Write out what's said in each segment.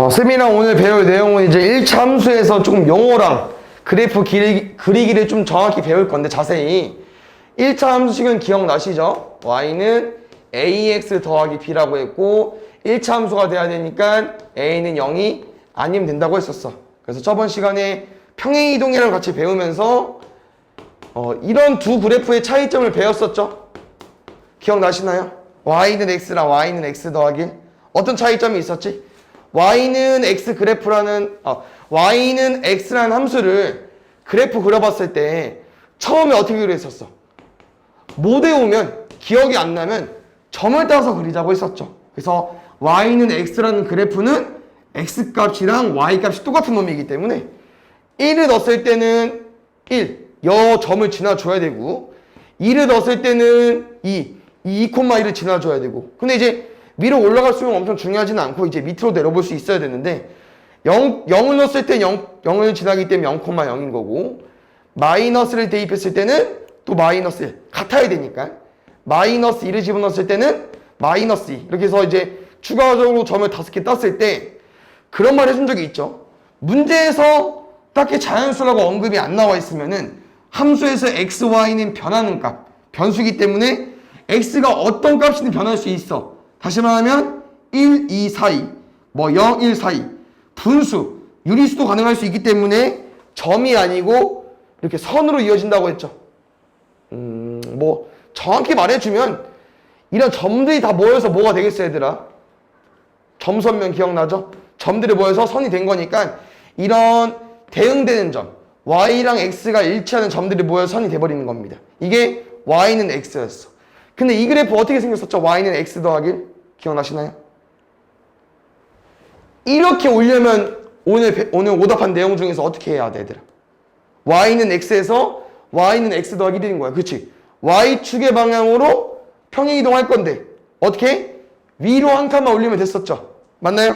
쌤이랑 오늘 배울 내용은 이제 1차 함수에서 조금 용어랑 그래프 그리기를 좀 정확히 배울 건데 자세히 1차 함수식은 기억나시죠? y는 ax 더하기 b라고 했고 1차 함수가 돼야 되니까 a는 0이 아니면 된다고 했었어. 그래서 저번 시간에 평행이동이랑 같이 배우면서 이런 두 그래프의 차이점을 배웠었죠? 기억나시나요? y는 x랑 y는 x 더하기 1. 어떤 차이점이 있었지? y는 x 그래프라는 y는 x라는 함수를 그래프 그려봤을 때 처음에 어떻게 그렸었어? 못 외우면 기억이 안 나면 점을 따서 그리자고 했었죠. 그래서 y는 x라는 그래프는 x 값이랑 y 값이 똑같은 놈이기 때문에 1을 넣었을 때는 1, 여 점을 지나줘야 되고 2를 넣었을 때는 2,1을 지나줘야 되고 근데 이제 위로 올라갈수록 엄청 중요하지는 않고 이제 밑으로 내려볼 수 있어야 되는데 0을 넣었을 때 0을 지나기 때문에 0,0인 거고 마이너스를 대입했을 때는 또 마이너스 1 같아야 되니까 마이너스 2를 집어넣었을 때는 마이너스 2 이렇게 해서 이제 추가적으로 점을 5개 땄을 때 그런 말 해준 적이 있죠. 문제에서 딱히 자연수라고 언급이 안 나와 있으면은 함수에서 x, y는 변하는 값 변수기 때문에 x가 어떤 값이든 변할 수 있어. 다시 말하면 1, 2 사이, 0, 1 사이 분수, 유리수도 가능할 수 있기 때문에 점이 아니고 이렇게 선으로 이어진다고 했죠. 정확히 말해주면 이런 점들이 다 모여서 뭐가 되겠어 얘들아? 점선면 기억나죠? 점들이 모여서 선이 된 거니까 이런 대응되는 점 y랑 x가 일치하는 점들이 모여서 선이 돼버리는 겁니다. 이게 y는 x였어. 근데 이 그래프 어떻게 생겼었죠? y는 x 더하기 1 기억나시나요? 이렇게 오려면 오늘 오답한 내용 중에서 어떻게 해야 돼 얘들아? y는 x에서 y는 x 더하기 1인 거야. 그치? y축의 방향으로 평행이동 할 건데 어떻게? 위로 한 칸만 올리면 됐었죠? 맞나요?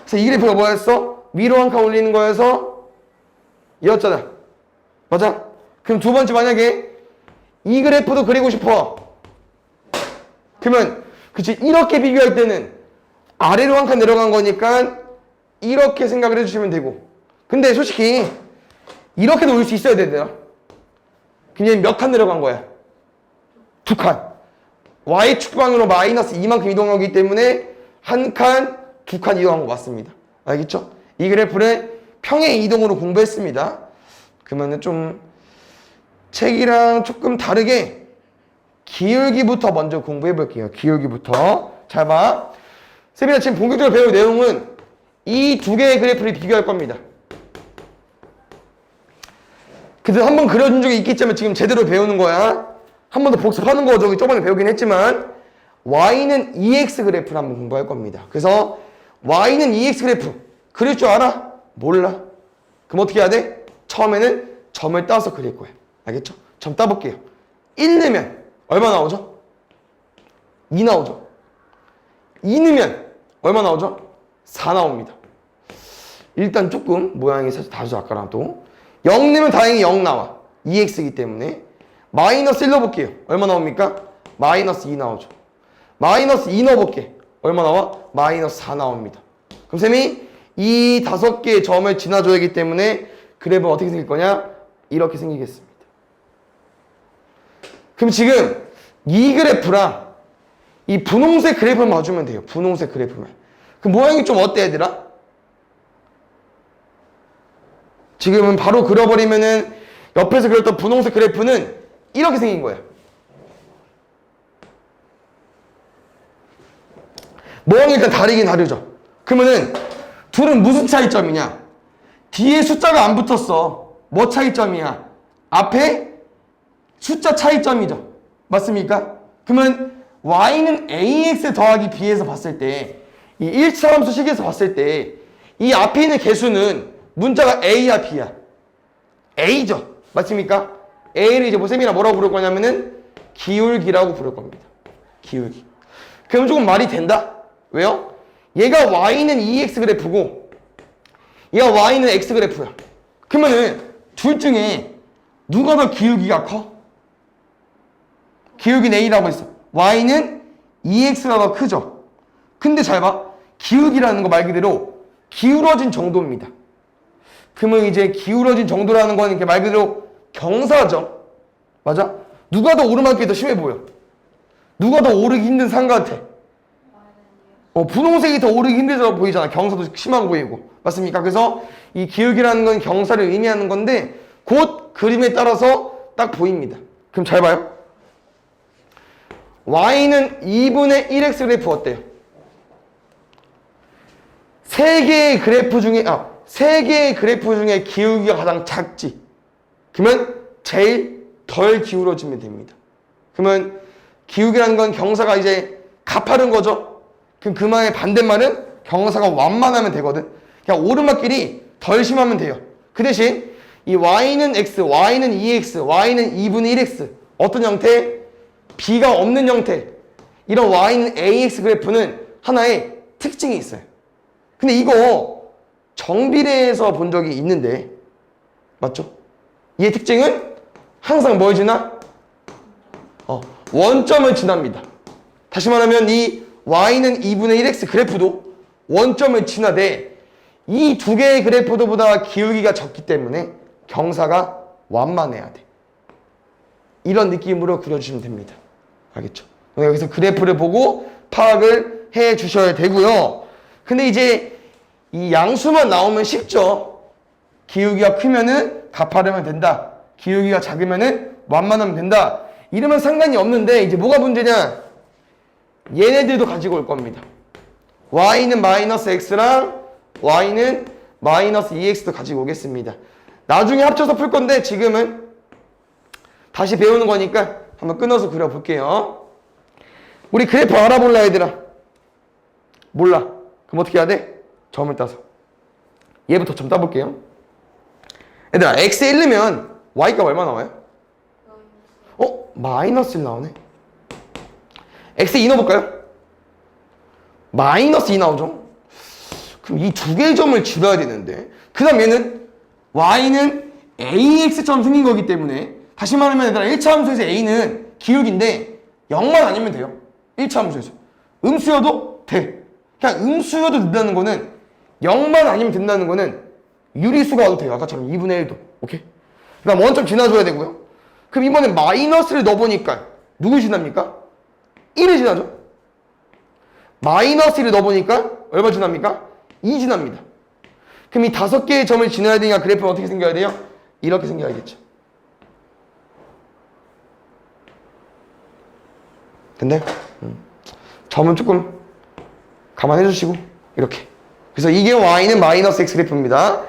그래서 이 그래프가 뭐였어? 위로 한 칸 올리는 거여서 이었잖아. 맞아? 그럼 두 번째 만약에 이 그래프도 그리고 싶어. 그러면 그치 이렇게 비교할 때는 아래로 한 칸 내려간 거니까 이렇게 생각을 해주시면 되고 근데 솔직히 이렇게도 올 수 있어야 되잖아. 그냥 몇 칸 내려간 거야? 2칸. y축 방향으로 마이너스 2만큼 이동하기 때문에 한 칸, 2칸 이동한 거 맞습니다. 알겠죠? 이 그래프를 평행 이동으로 공부했습니다. 그러면은 좀 책이랑 조금 다르게 기울기부터 먼저 공부해 볼게요. 기울기부터. 잘 봐. 쌤이가 지금 본격적으로 배울 내용은 이 두 개의 그래프를 비교할 겁니다. 그래서 한번 그려준 적이 있겠지만 지금 제대로 배우는 거야. 한 번 더 복습하는 거 저번에 배우긴 했지만 y는 EX 그래프를 한번 공부할 겁니다. 그래서 y는 EX 그래프 그릴 줄 알아? 몰라. 그럼 어떻게 해야 돼? 처음에는 점을 따서 그릴 거야. 알겠죠? 점 따볼게요. 1 넣으면 얼마 나오죠? 2 나오죠? 2 넣으면 얼마 나오죠? 4 나옵니다. 일단 조금 모양이 살짝 다르죠 아까랑 또 0 넣으면 다행히 0 나와. EX이기 때문에 마이너스 1 넣어볼게요. 얼마 나옵니까? 마이너스 2 나오죠. 마이너스 2 넣어볼게. 얼마 나와? 마이너스 4 나옵니다. 그럼 쌤이 이 5개의 점을 지나줘야 하기 때문에 그래프가 어떻게 생길 거냐? 이렇게 생기겠습니다. 그럼 지금 이 그래프랑 이 분홍색 그래프만 봐주면 돼요. 분홍색 그래프만. 그 모양이 좀 어때 얘들아? 지금은 바로 그려버리면은 옆에서 그렸던 분홍색 그래프는 이렇게 생긴 거야. 모양이 일단 다르긴 다르죠. 그러면은 둘은 무슨 차이점이냐? 뒤에 숫자가 안 붙었어. 뭐 차이점이야? 앞에 숫자 차이점이죠. 맞습니까? 그러면 y는 ax 더하기 b에서 봤을 때 이 1차 함수 식에서 봤을 때 이 앞에 있는 개수는 문자가 a야 b야? a죠. 맞습니까? a를 이제 쌤이랑 뭐라고 부를 거냐면은 기울기라고 부를 겁니다. 기울기. 그럼 조금 말이 된다? 왜요? 얘가 y는 EX 그래프고 얘가 y는 X 그래프야. 그러면은 둘 중에 누가 더 기울기가 커? 기울기는 A라고 했어. y는 EX가 더 크죠. 근데 잘 봐. 기울기라는 거 말 그대로 기울어진 정도입니다. 그러면 이제 기울어진 정도라는 건 이렇게 말 그대로 경사죠. 맞아? 누가 더 오르막길이 더 심해 보여? 누가 더 오르기 힘든 산 같아? 분홍색이 더 오르기 힘들어 보이잖아. 경사도 심하고 보이고. 맞습니까? 그래서 이 기울기라는 건 경사를 의미하는 건데 곧 그림에 따라서 딱 보입니다. 그럼 잘 봐요. y는 2분의 1x 그래프 어때요? 세 개의 그래프 중에 기울기가 가장 작지. 그러면 제일 덜 기울어지면 됩니다. 그러면 기울기라는 건 경사가 이제 가파른 거죠. 그럼 그 말의 반대말은 경사가 완만하면 되거든. 그냥 오르막길이 덜 심하면 돼요. 그 대신 이 y는 x, y는 2x, y는 2분의 1x 어떤 형태? b가 없는 형태. 이런 y는 ax 그래프는 하나의 특징이 있어요. 근데 이거 정비례에서 본 적이 있는데 맞죠? 얘의 특징은 항상 뭘 지나? 원점을 지납니다. 다시 말하면 이 y는 2분의 1x 그래프도 원점을 지나되 이 두 개의 그래프보다 기울기가 적기 때문에 경사가 완만해야 돼. 이런 느낌으로 그려주시면 됩니다. 알겠죠? 여기서 그래프를 보고 파악을 해 주셔야 되고요. 근데 이제 이 양수만 나오면 쉽죠. 기울기가 크면은 가파르면 된다. 기울기가 작으면은 완만하면 된다. 이러면 상관이 없는데 이제 뭐가 문제냐? 얘네들도 가지고 올 겁니다. y는 마이너스 x랑 y는 마이너스 2x도 가지고 오겠습니다. 나중에 합쳐서 풀 건데 지금은 다시 배우는 거니까 한번 끊어서 그려볼게요. 우리 그래프 알아볼라 얘들아? 몰라. 그럼 어떻게 해야 돼? 점을 따서. 얘부터 점 따볼게요. 얘들아 x에 1 넣으면 y가 얼마 나와요? 마이너스 1 나오네. x에 2 넣어볼까요? 마이너스 2 나오죠? 그럼 이 두 개의 점을 지워야 되는데 그 다음 얘는 y는 ax처럼 생긴 거기 때문에 다시 말하면 얘들아 1차 함수에서 a는 기울기인데 0만 아니면 돼요. 1차 함수에서. 음수여도 돼. 그냥 음수여도 된다는 거는 0만 아니면 된다는 거는 유리수가 와도 돼요. 아까처럼 2분의 1도. 오케이? 그 다음 원점 지나줘야 되고요. 그럼 이번엔 마이너스를 넣어보니까 누구 지납니까? 1을 지나죠. 마이너스 1을 넣어보니까 얼마 지납니까? 2 지납니다. 그럼 이 5개의 점을 지나야 되니까 그래프는 어떻게 생겨야 돼요? 이렇게 생겨야겠죠. 됐나요? 점은 조금 감안해 주시고 이렇게. 그래서 이게 y는 마이너스 x 그래프입니다.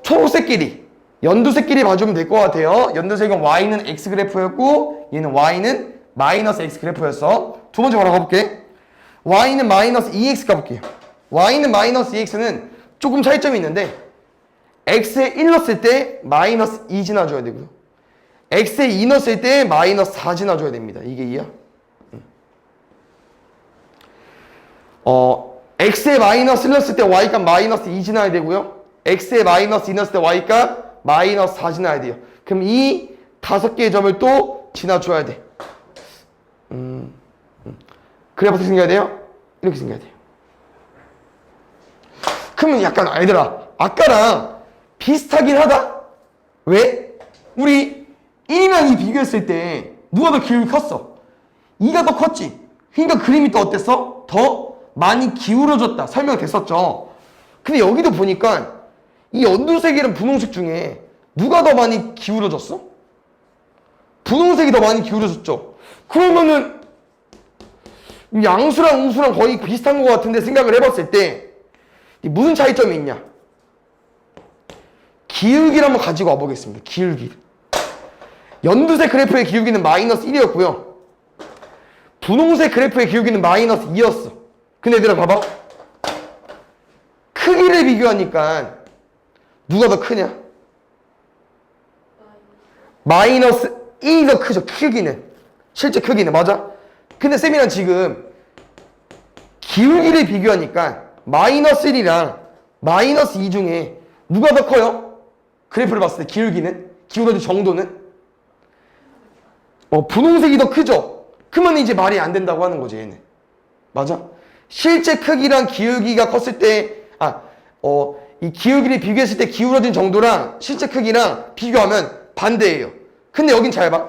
초록색 길이 연두색 길이 봐주면 될 것 같아요. 연두색은 y는 x 그래프였고 얘는 y는 마이너스 x 그래프였어. 두 번째 바로 가볼게. y는 마이너스 2x 가볼게요. y는 마이너스 2x는 조금 차이점이 있는데 x에 1 넣었을 때 마이너스 2 지나줘야 되고요. x에 2 넣었을 때 마이너스 4 지나줘야 됩니다. 이게 2야? x에 마이너스 1 넣었을 때 y값 마이너스 2 지나야 되고요. x에 마이너스 2 넣었을 때 y값 마이너스 4 지나야 돼요. 그럼 이 5개의 점을 또 지나줘야 돼. 그래야 어떻게 생겨야 돼요? 이렇게 생겨야 돼요. 그러면 약간 얘들아 아까랑 비슷하긴 하다? 왜? 우리 1이랑 2 비교했을 때 누가 더 기울기 컸어? 2가 더 컸지? 그러니까 그림이 또 어땠어? 더 많이 기울어졌다. 설명됐었죠? 근데 여기도 보니까 이 연두색이랑 분홍색 중에 누가 더 많이 기울어졌어? 분홍색이 더 많이 기울어졌죠? 그러면은 양수랑 음수랑 거의 비슷한 것 같은데 생각을 해봤을 때 무슨 차이점이 있냐? 기울기를 한번 가지고 와보겠습니다. 기울기. 연두색 그래프의 기울기는 마이너스 1이었고요. 분홍색 그래프의 기울기는 마이너스 2였어. 근데 얘들아 봐봐. 크기를 비교하니까 누가 더 크냐? 마이너스 1이 더 크죠. 크기는. 실제 크기는. 맞아? 근데 쌤이랑 지금 기울기를 비교하니까 마이너스 1이랑 마이너스 2 중에 누가 더 커요? 그래프를 봤을 때 기울기는? 기울어진 정도는? 분홍색이 더 크죠? 그러면 이제 말이 안 된다고 하는 거지 얘는. 맞아? 실제 크기랑 기울기가 컸을 때, 이 기울기를 비교했을 때 기울어진 정도랑 실제 크기랑 비교하면 반대예요. 근데 여긴 잘 봐.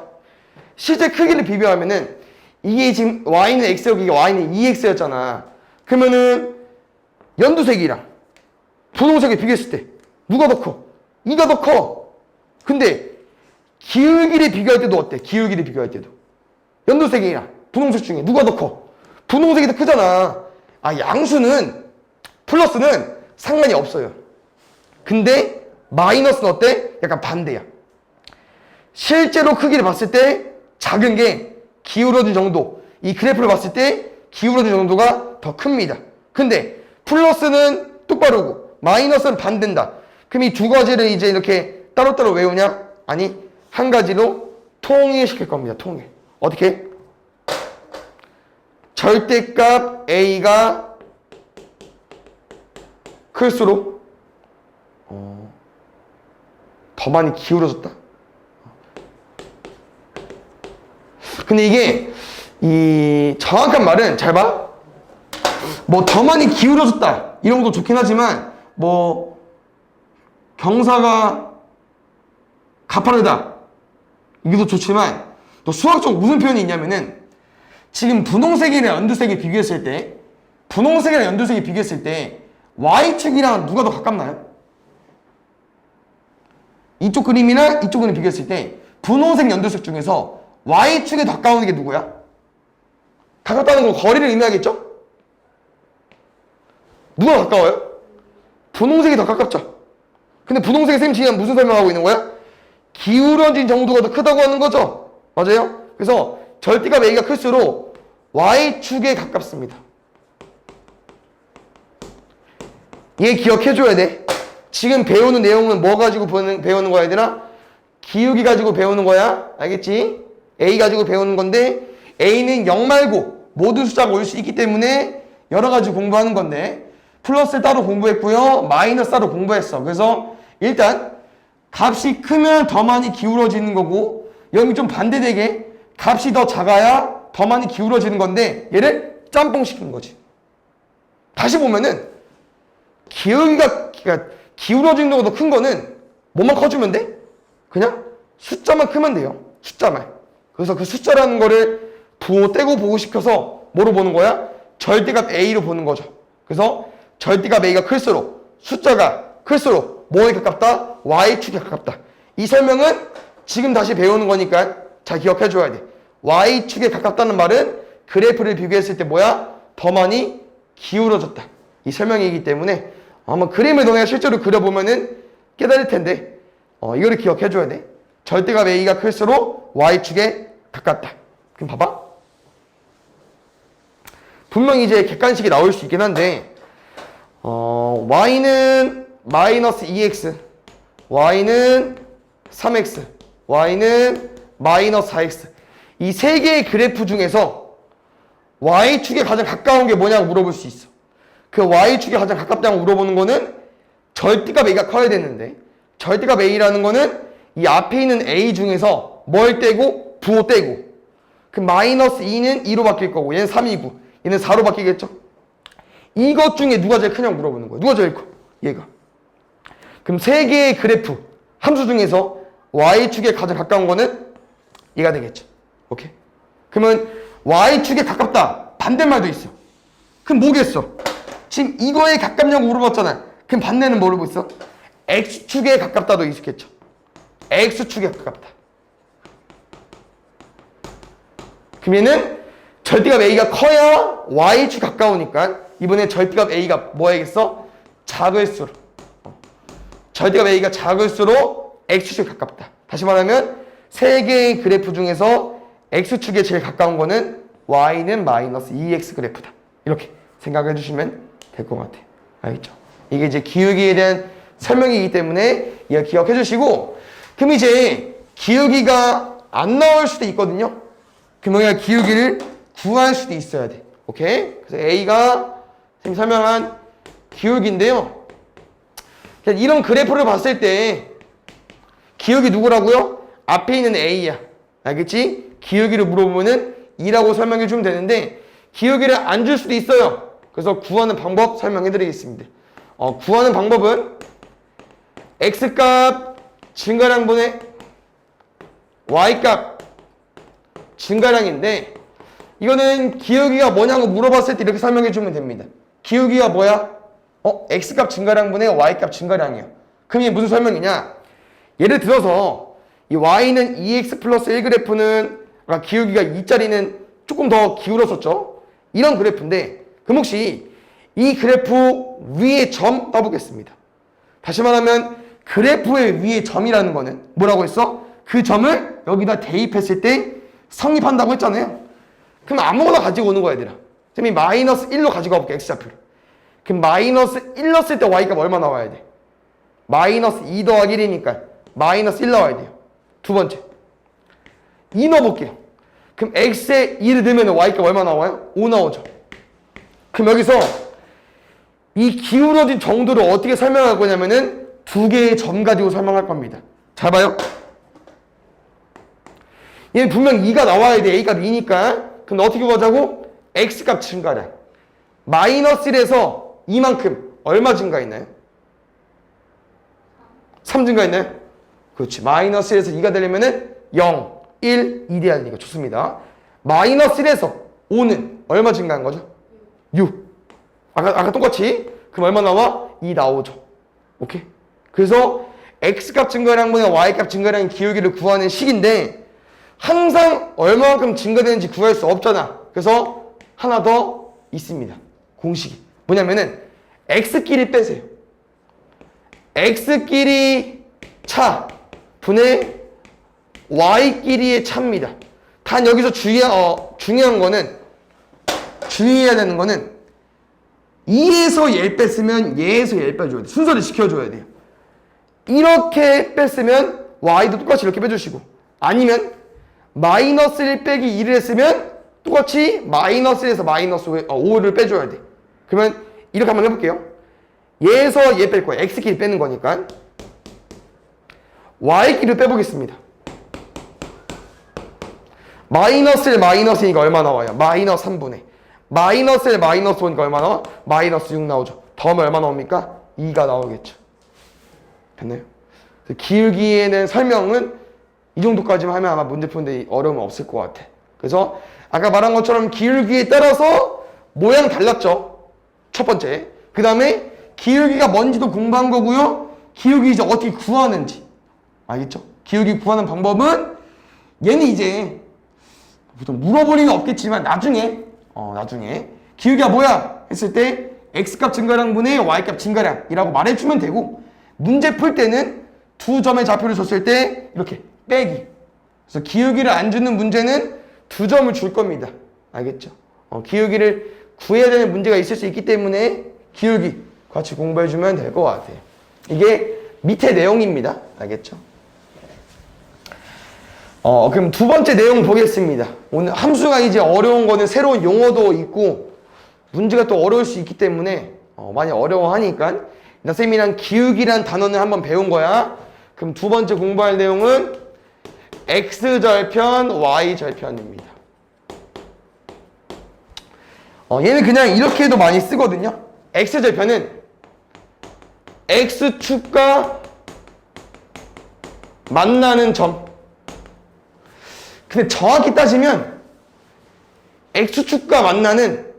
실제 크기를 비교하면은 이게 지금 y는 x였고 이게 y는 2x였잖아. 그러면은 연두색이랑 분홍색을 비교했을 때 누가 더 커? 이가 더 커. 근데 기울기를 비교할 때도 어때? 기울기를 비교할 때도 연두색이랑 분홍색 중에 누가 더 커? 분홍색이 더 크잖아. 양수는 플러스는 상관이 없어요. 근데 마이너스는 어때? 약간 반대야. 실제로 크기를 봤을 때 작은 게 기울어진 정도, 이 그래프를 봤을 때 기울어진 정도가 더 큽니다. 근데 플러스는 똑바르고 마이너스는 반된다. 그럼 이 두 가지를 이제 이렇게 따로따로 외우냐? 아니, 한 가지로 통일시킬 겁니다. 통일. 어떻게? 절대값 A가 클수록 더 많이 기울어졌다. 근데 이게 이 정확한 말은 잘 봐. 뭐 더 많이 기울어졌다 이런 것도 좋긴 하지만 뭐 경사가 가파르다 이것도 좋지만 또 수학적으로 무슨 표현이 있냐면은 지금 분홍색이랑 연두색이 비교했을 때 분홍색이랑 연두색이 비교했을 때 Y축이랑 누가 더 가깝나요? 이쪽 그림이랑 이쪽 그림 비교했을 때 분홍색 연두색 중에서 Y축에 가까운 게 누구야? 가깝다는 건 거리를 의미하겠죠? 누가 가까워요? 분홍색이 더 가깝죠. 근데 분홍색이 쌤 지금 무슨 설명하고 있는 거야? 기울어진 정도가 더 크다고 하는 거죠. 맞아요? 그래서 절대값 A가 클수록 Y축에 가깝습니다. 얘 기억해줘야 돼. 지금 배우는 내용은 뭐 가지고 배우는 거야 얘들아? 기울기 가지고 배우는 거야. 알겠지? A 가지고 배우는 건데 A는 0 말고 모든 숫자가 올 수 있기 때문에 여러 가지 공부하는 건데 플러스 따로 공부했고요. 마이너스 따로 공부했어. 그래서 일단 값이 크면 더 많이 기울어지는 거고 여기 좀 반대되게 값이 더 작아야 더 많이 기울어지는 건데 얘를 짬뽕 시키는 거지. 다시 보면은 기울기가 그러니까 기울어지는 거보다 큰 거는 뭐만 커주면 돼? 그냥 숫자만 크면 돼요. 숫자만. 그래서 그 숫자라는 거를 부호 떼고 보고 시켜서 뭐로 보는 거야? 절대값 A로 보는 거죠. 그래서 절대값 A가 클수록 숫자가 클수록 뭐에 가깝다? Y축에 가깝다. 이 설명은 지금 다시 배우는 거니까 잘 기억해 줘야 돼. Y축에 가깝다는 말은 그래프를 비교했을 때 뭐야? 더 많이 기울어졌다. 이 설명이기 때문에 한번 그림을 너네가 실제로 그려보면은 깨달을 텐데 이거를 기억해 줘야 돼. 절대값 A가 클수록 Y축에 가깝다. 그럼 봐봐. 분명히 이제 객관식이 나올 수 있긴 한데 Y는 마이너스 2x Y는 3x Y는 마이너스 4x 이 세 개의 그래프 중에서 Y축에 가장 가까운 게 뭐냐고 물어볼 수 있어. 그 Y축에 가장 가깝다고 물어보는 거는 절대값 A가 커야 되는데 절대값 A라는 거는 이 앞에 있는 A 중에서 뭘 떼고 부호 떼고 그 마이너스 2는 2로 바뀔 거고 얘는 3이고 얘는 4로 바뀌겠죠. 이것 중에 누가 제일 크냐고 물어보는 거야. 누가 제일 커? 얘가. 그럼 세 개의 그래프 함수 중에서 Y축에 가장 가까운 거는 얘가 되겠죠. 오케이? 그러면 Y축에 가깝다 반대말도 있어. 그럼 뭐겠어? 지금 이거에 가깝냐고 물어봤잖아. 그럼 반대는 뭐라고 있어? X축에 가깝다도 있겠죠. X축에 가깝다. 그럼 얘는 절대값 A가 커야 Y축 가까우니까 이번에 절대값 A가 뭐 해야겠어? 작을수록 절대값 A가 작을수록 X축에 가깝다. 다시 말하면 세 개의 그래프 중에서 X축에 제일 가까운 거는 Y는 마이너스 2X 그래프다. 이렇게 생각해 주시면 될 것 같아요. 알겠죠? 이게 이제 기울기에 대한 설명이기 때문에 이거 기억해 주시고 그럼 이제 기울기가 안 나올 수도 있거든요. 그럼 우리가 기울기를 구할 수도 있어야 돼. 오케이? 그래서 A가 선생님 설명한 기울기인데요. 이런 그래프를 봤을 때 기울기 누구라고요? 앞에 있는 A야. 알겠지? 기울기를 물어보면은 2라고 설명해 주면 되는데 기울기를 안 줄 수도 있어요. 그래서 구하는 방법 설명해 드리겠습니다. 구하는 방법은 x값 증가량분의 y값 증가량인데, 이거는 기울기가 뭐냐고 물어봤을 때 이렇게 설명해 주면 됩니다. 기울기가 뭐야? x값 증가량분의 y값 증가량이야. 그럼 이게 무슨 설명이냐? 예를 들어서 이 y는 2x 플러스 1 그래프는 기울기가 2짜리는 조금 더 기울었었죠? 이런 그래프인데, 그럼 혹시 이 그래프 위에 점 떠보겠습니다. 다시 말하면 그래프의 위에 점이라는 거는 뭐라고 했어? 그 점을 여기다 대입했을 때 성립한다고 했잖아요. 그럼 아무거나 가지고 오는 거야, 얘들아. 그럼 이 마이너스 1로 가지고 가볼게, x좌표를. 그럼 마이너스 1 넣었을 때 y값 얼마 나와야 돼? 마이너스 2 더하기 1이니까 마이너스 1 나와야 돼요. 두 번째 2 넣어볼게요. 그럼 x에 2를 넣으면 y값 얼마 나와요? 5 나오죠. 그럼 여기서 이 기울어진 정도를 어떻게 설명할 거냐면은 두 개의 점 가지고 설명할 겁니다. 잘 봐요. 얘는 분명 2가 나와야 돼. a값 2니까. 그럼 어떻게 구하자고? x값 증가량. 마이너스 1에서 이만큼 얼마 증가했나요? 3 증가했나요? 그렇지. 마이너스 1에서 2가 되려면은 0, 1, 2 돼야 되니까 좋습니다. 마이너스 1에서 5는 얼마 증가한 거죠? 6. 아까 똑같이. 그럼 얼마 나와? 2 나오죠. 오케이? 그래서 x값 증가량분의 y값 증가량의 기울기를 구하는 식인데, 항상 얼마만큼 증가되는지 구할 수 없잖아. 그래서 하나 더 있습니다. 공식이. 뭐냐면은 x끼리 빼세요. x끼리 차 분의 y끼리의 차입니다. 단 여기서 중요한 거는, 주의해야 되는 거는 2에서 얘 뺐으면 얘에서 얘 빼줘야 돼. 순서를 지켜줘야 돼요. 이렇게 뺐으면 y도 똑같이 이렇게 빼주시고, 아니면 마이너스 1 빼기 2를 했으면 똑같이 마이너스 1에서 마이너스 5를 빼줘야 돼. 그러면 이렇게 한번 해볼게요. 얘에서 얘 뺄 거야. x끼리 빼는 거니까. y끼리 빼보겠습니다. 마이너스 1 마이너스 2가 얼마 나와요? 마이너스 3분의 마이너스 1 마이너스 5니까 얼마 나와? 마이너스 6 나오죠. 더하면 얼마 나옵니까? 2가 나오겠죠. 됐나요? 기울기에는 설명은 이 정도까지만 하면 아마 문제 푸는데 어려움은 없을 것 같아. 그래서 아까 말한 것처럼 기울기에 따라서 모양 달랐죠. 첫 번째. 그 다음에 기울기가 뭔지도 공부한 거고요. 기울기 이제 어떻게 구하는지. 알겠죠? 기울기 구하는 방법은 얘는 이제 보통 물어볼 리는 없겠지만 나중에 기울기가 뭐야? 했을 때 x값 증가량분의 y값 증가량이라고 말해주면 되고, 문제 풀 때는 두 점의 좌표를 줬을 때 이렇게 빼기. 그래서 기울기를 안 주는 문제는 두 점을 줄 겁니다. 알겠죠? 기울기를 구해야 되는 문제가 있을 수 있기 때문에 기울기 같이 공부해주면 될 것 같아요. 이게 밑에 내용입니다. 알겠죠? 그럼 두 번째 내용 보겠습니다. 오늘 함수가 이제 어려운 거는 새로운 용어도 있고 문제가 또 어려울 수 있기 때문에 많이 어려워하니까 쌤이랑 기울기란 단어는 한번 배운 거야. 그럼 두 번째 공부할 내용은 x절편, y절편입니다. 얘는 그냥 이렇게 해도 많이 쓰거든요. x절편은 x축과 만나는 점. 근데 정확히 따지면 x축과 만나는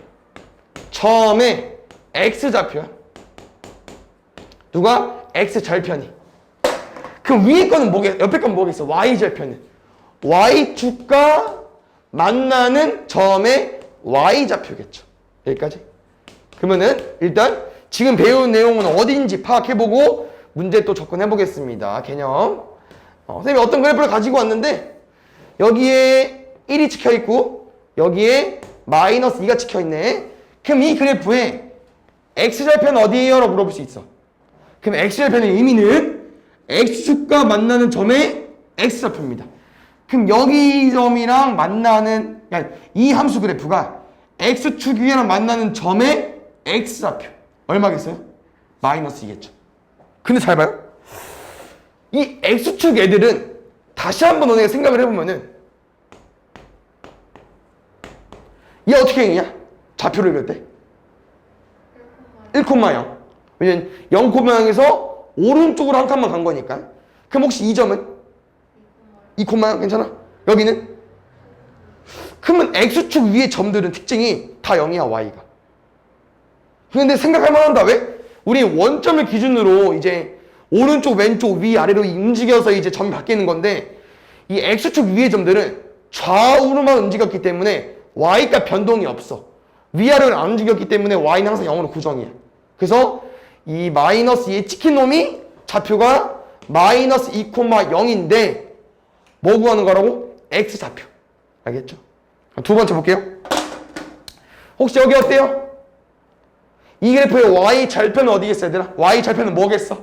점의 x좌표야. 누가? x절편이. 그럼 위에 거는 뭐겠어? 옆에 거는 뭐겠어? y절편은 y축과 만나는 점의 y좌표겠죠. 여기까지. 그러면은 일단 지금 배운 내용은 어딘지 파악해보고 문제 또 접근해보겠습니다. 개념. 선생님이 어떤 그래프를 가지고 왔는데 여기에 1이 찍혀있고 여기에 마이너스 2가 찍혀있네. 그럼 이 그래프에 x절편 어디에요? 라고 물어볼 수 있어. 그럼 x절편의 의미는 x축과 만나는 점의 x좌표입니다. 그럼 여기 점이랑 만나는, 이 함수 그래프가 x축이랑 만나는 점의 x좌표 얼마겠어요? 마이너스 2겠죠. 근데 잘 봐요. 이 x축 애들은 다시 한번 너네가 생각을 해보면은 얘 어떻게 행이냐? 좌표를 그릴 때 1,0. 왜냐면 0,0에서 오른쪽으로 한 칸만 간 거니까. 그럼 혹시 이 점은? 2,0 괜찮아? 여기는? 그러면 X축 위의 점들은 특징이 다 0이야, Y가. 근데 생각할 만한다. 왜? 우리 원점을 기준으로 이제 오른쪽, 왼쪽, 위, 아래로 움직여서 이제 점이 바뀌는 건데 이 X축 위의 점들은 좌우로만 움직였기 때문에 Y가 변동이 없어. 위아래로 안 움직였기 때문에 Y는 항상 0으로 고정이야. 그래서 이 마이너스 2에 찍힌 놈이 좌표가 마이너스 2,0인데 뭐 구하는 거라고? X 좌표. 알겠죠? 두 번째 볼게요. 혹시 여기 어때요? 이 그래프의 Y 절편은 어디겠어, 얘들아? Y 절편은 뭐겠어?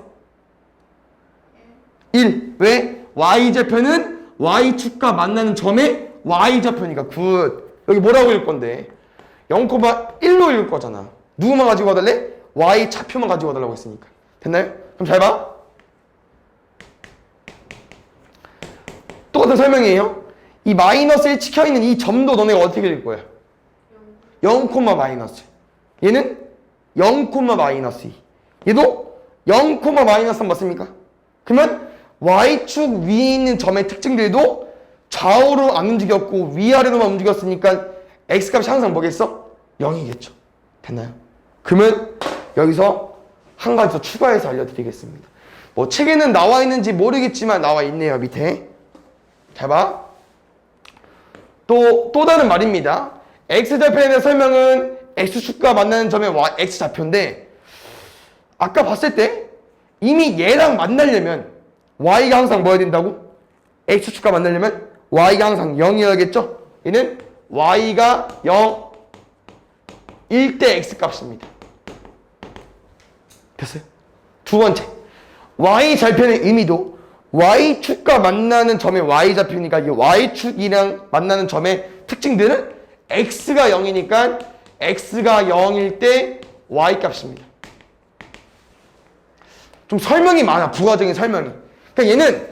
1. 왜? Y 절편은 Y축과 만나는 점의 Y 좌표니까 굿. 여기 뭐라고 읽을 건데? 0,1로 읽을 거잖아. 누구만 가지고 와달래? Y 좌표만 가지고 와달라고 했으니까. 됐나요? 그럼 잘 봐. 똑같은 설명이에요. 이 마이너스에 찍혀있는 이 점도 너네가 어떻게 읽을 거야? 0, 마이너스. 얘는 0, 마이너스 2. 얘도 0, 마이너스 3 맞습니까? 그러면 Y축 위에 있는 점의 특징들도 좌우로 안 움직였고 위아래로만 움직였으니까 X값이 항상 뭐겠어? 0이겠죠. 됐나요? 그러면 여기서 한 가지 더 추가해서 알려드리겠습니다. 뭐 책에는 나와 있는지 모르겠지만 나와 있네요, 밑에. 잘 봐. 또 다른 말입니다. X좌표에 대한 설명은 X축과 만나는 점의 X좌표인데 아까 봤을 때 이미 얘랑 만나려면 Y가 항상 뭐야 된다고? X축과 만나려면 Y가 항상 0이어야겠죠? 얘는 Y가 0일 때 X값입니다. 됐어요? 두 번째, Y절편의 의미도 Y축과 만나는 점의 Y좌표니까 이 Y축이랑 만나는 점의 특징들은 X가 0이니까 X가 0일 때 Y값입니다. 좀 설명이 많아, 부가적인 설명이. 그러니까 얘는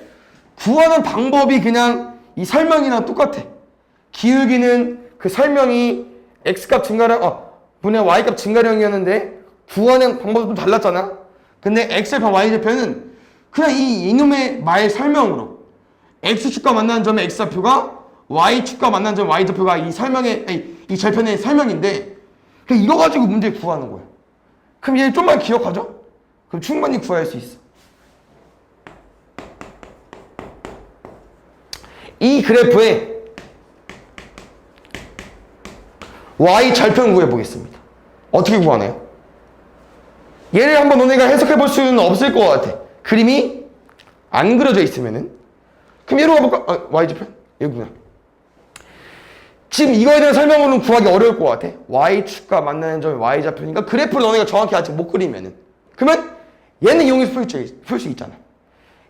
구하는 방법이 그냥 이 설명이랑 똑같아. 기울기는 그 설명이 X값 증가량, 분의 Y값 증가량이었는데 구하는 방법도 좀 달랐잖아. 근데 X절편, Y절편은 그냥 이놈의 말 설명으로 X축과 만나는 점의 X좌표가 Y축과 만나는 점 Y좌표가 이 설명의, 이 절편의 설명인데 그냥 이거 가지고 문제 구하는 거야. 그럼 얘 좀만 기억하죠? 그럼 충분히 구할 수 있어. 이 그래프에 Y 절편 구해보겠습니다. 어떻게 구하나요? 얘를 한번 너네가 해석해 볼 수는 없을 것 같아. 그림이 안 그려져 있으면은. 그럼 얘로 가볼까? Y 절편? 여기구나. 지금 이거에 대한 설명으로는 구하기 어려울 것 같아. Y축과 만나는 점이 Y좌표니까 그래프를 너네가 정확히 아직 못 그리면은. 그러면 얘는 이용해서 풀 수 있잖아.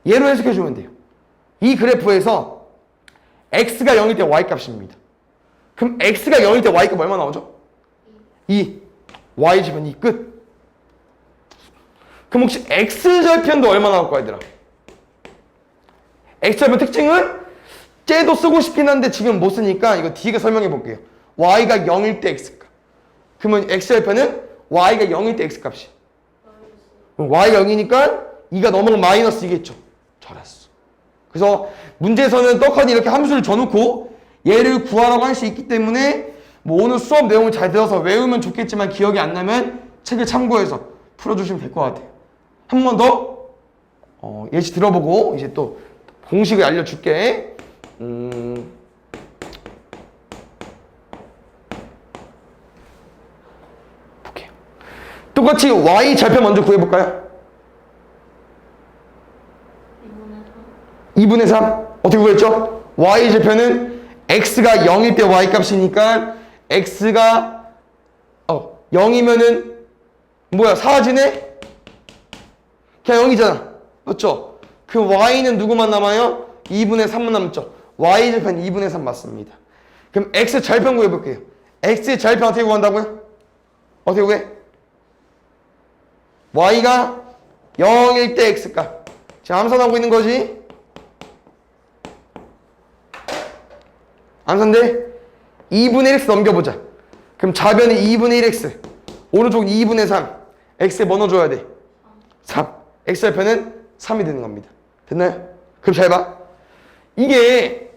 얘로 해석해주면 돼요. 이 그래프에서 X가 0일 때 Y값입니다. 그럼 X가 0일 때 Y값 얼마 나오죠? 2. Y좌편 2. 끝. 그럼 혹시 X절편도 얼마 나올 거야, 얘들아? X절편 특징은 쟤도 쓰고 싶긴 한데 지금 못 쓰니까 이거 뒤에 설명해 볼게요. Y가 0일 때 X값. 그러면 X절편은 Y가 0일 때 X값이. Y가 0이니까 2가 넘어가면 마이너스 2겠죠. 잘했어. 그래서 문제에서는 떡하니 이렇게 함수를 줘놓고 얘를 구하라고 할 수 있기 때문에 뭐 오늘 수업 내용을 잘 들어서 외우면 좋겠지만 기억이 안 나면 책을 참고해서 풀어주시면 될 것 같아요. 한 번 더 예시 들어보고 이제 또 공식을 알려줄게. 볼게요. 똑같이 Y 절편 먼저 구해볼까요? 2분의 3. 어떻게 구했죠? Y 절편은 X가 0일 때 Y값이니까 X가 0이면은 뭐야? 사라지네? 그냥 0이잖아. 맞죠? 그 Y는 누구만 남아요? 2분의 3만 남죠. Y 절편 2분의 3 맞습니다. 그럼 X 절편 구해볼게요. X의 절편 어떻게 구한다고요? 어떻게 구해? Y가 0일 때 X값. 지금 암산하고 있는 거지? 암산돼? 2분의 1x 넘겨보자. 그럼 좌변이 2분의 1x, 오른쪽은 2분의 3. x에 뭐 넣어줘야 돼? 3. x절편은 3이 되는 겁니다. 됐나요? 그럼 잘 봐. 이게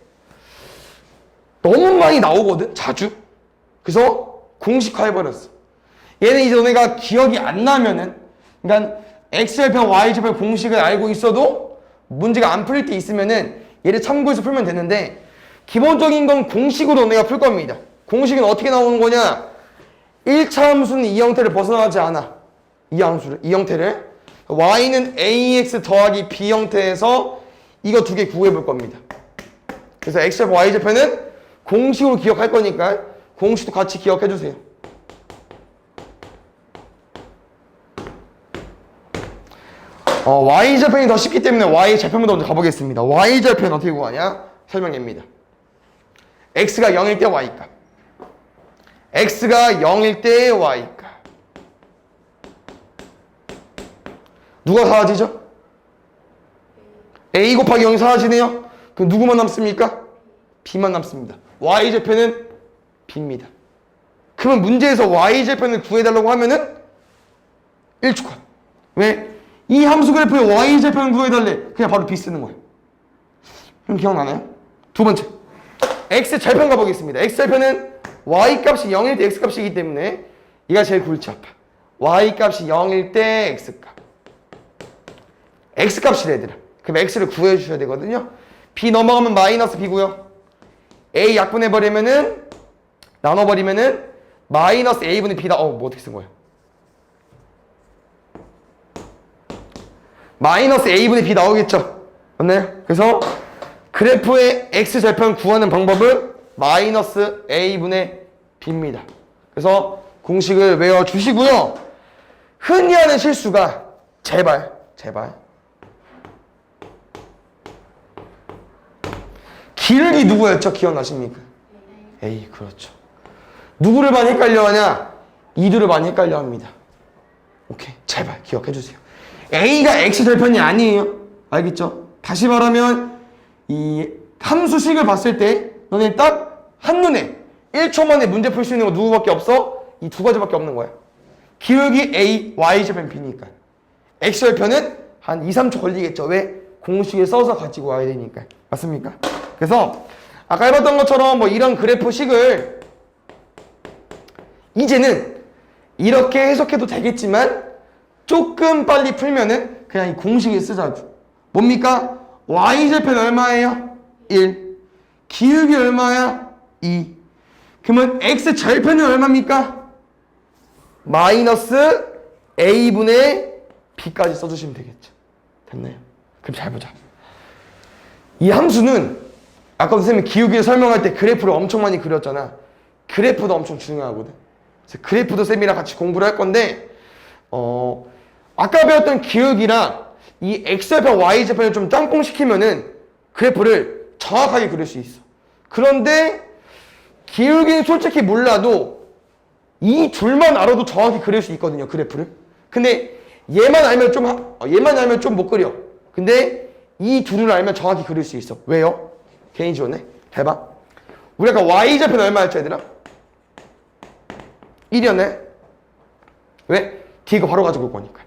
너무 많이 나오거든, 자주. 그래서 공식화해버렸어. 얘는 이제 너네가 기억이 안 나면은, 그러니까 x절편, y절편 공식을 알고 있어도 문제가 안 풀릴 때 있으면은 얘를 참고해서 풀면 되는데, 기본적인 건 공식으로 너네가 풀 겁니다. 공식은 어떻게 나오는 거냐? 1차 함수는 이 형태를 벗어나지 않아. 이 형태를. y는 ax 더하기 b 형태에서 이거 두 개 구해 볼 겁니다. 그래서 x절편, y절편은 공식으로 기억할 거니까 공식도 같이 기억해 주세요. y절편이 더 쉽기 때문에 y절편부터 먼저 가보겠습니다. y절편 어떻게 구하냐? 설명입니다. x가 0일 때 y값. x가 0일 때 y값. 누가 사라지죠? a 곱하기 0이 사라지네요. 그럼 누구만 남습니까? b만 남습니다. y절편은 b입니다. 그러면 문제에서 y절편을 구해달라고 하면은 1초간. 왜? 이 함수 그래프의 y절편을 구해달래. 그냥 바로 b 쓰는 거예요. 그럼 기억나나요? 두 번째. x절편 가보겠습니다. x절편은 y값이 0일 때 x값이기 때문에 얘가 제일 골치 아파. y값이 0일 때 x값. x값이래 얘들아. 그럼 x를 구해주셔야 되거든요. b 넘어가면 마이너스 b고요. a 약분해버리면은 나눠버리면은 마이너스 a분의 b다. 뭐 어떻게 쓴 거예요? 마이너스 a분의 b 나오겠죠? 맞나요? 그래서 그래프의 x절편 구하는 방법은 마이너스 a분의 b입니다. 그래서 공식을 외워주시고요. 흔히 하는 실수가 제발 기울기 누구였죠? 기억나십니까? A. 그렇죠. 누구를 많이 헷갈려 하냐? 이들을 많이 헷갈려 합니다. 오케이. 제발 기억해 주세요. A가 x절편이 아니에요. 알겠죠? 다시 말하면 이 함수식을 봤을 때 너네 딱 한눈에 1초 만에 문제 풀 수 있는 거 누구밖에 없어? 이 두 가지밖에 없는 거야. 기울기 A, Y절편 B니까. x절편은 한 2, 3초 걸리겠죠. 왜? 공식을 써서 가지고 와야 되니까. 맞습니까? 그래서 아까 해봤던 것처럼 뭐 이런 그래프식을 이제는 이렇게 해석해도 되겠지만 조금 빨리 풀면은 그냥 이 공식을 쓰자고. 뭡니까? y절편 얼마예요? 1. 기울기 얼마야? 2. 그러면 x절편은 얼마입니까? 마이너스 a분의 b까지 써주시면 되겠죠. 됐나요? 그럼 잘 보자. 이 함수는 아까 선생님이 기울기를 설명할 때 그래프를 엄청 많이 그렸잖아. 그래프도 엄청 중요하거든. 그래서 그래프도 쌤이랑 같이 공부를 할 건데 아까 배웠던 기울기랑 이 x절편, y절편을 좀 짬뽕 시키면은 그래프를 정확하게 그릴 수 있어. 그런데 기울기는 솔직히 몰라도 이 둘만 알아도 정확히 그릴 수 있거든요, 그래프를. 근데 얘만 알면 좀 못 그려. 근데 이 둘을 알면 정확히 그릴 수 있어. 왜요? 괜히 지웠네. 해봐. 우리 아까 y절편 얼마였죠, 얘들아? 1이었네. 왜? 뒤가 바로 가지고 올 거니까.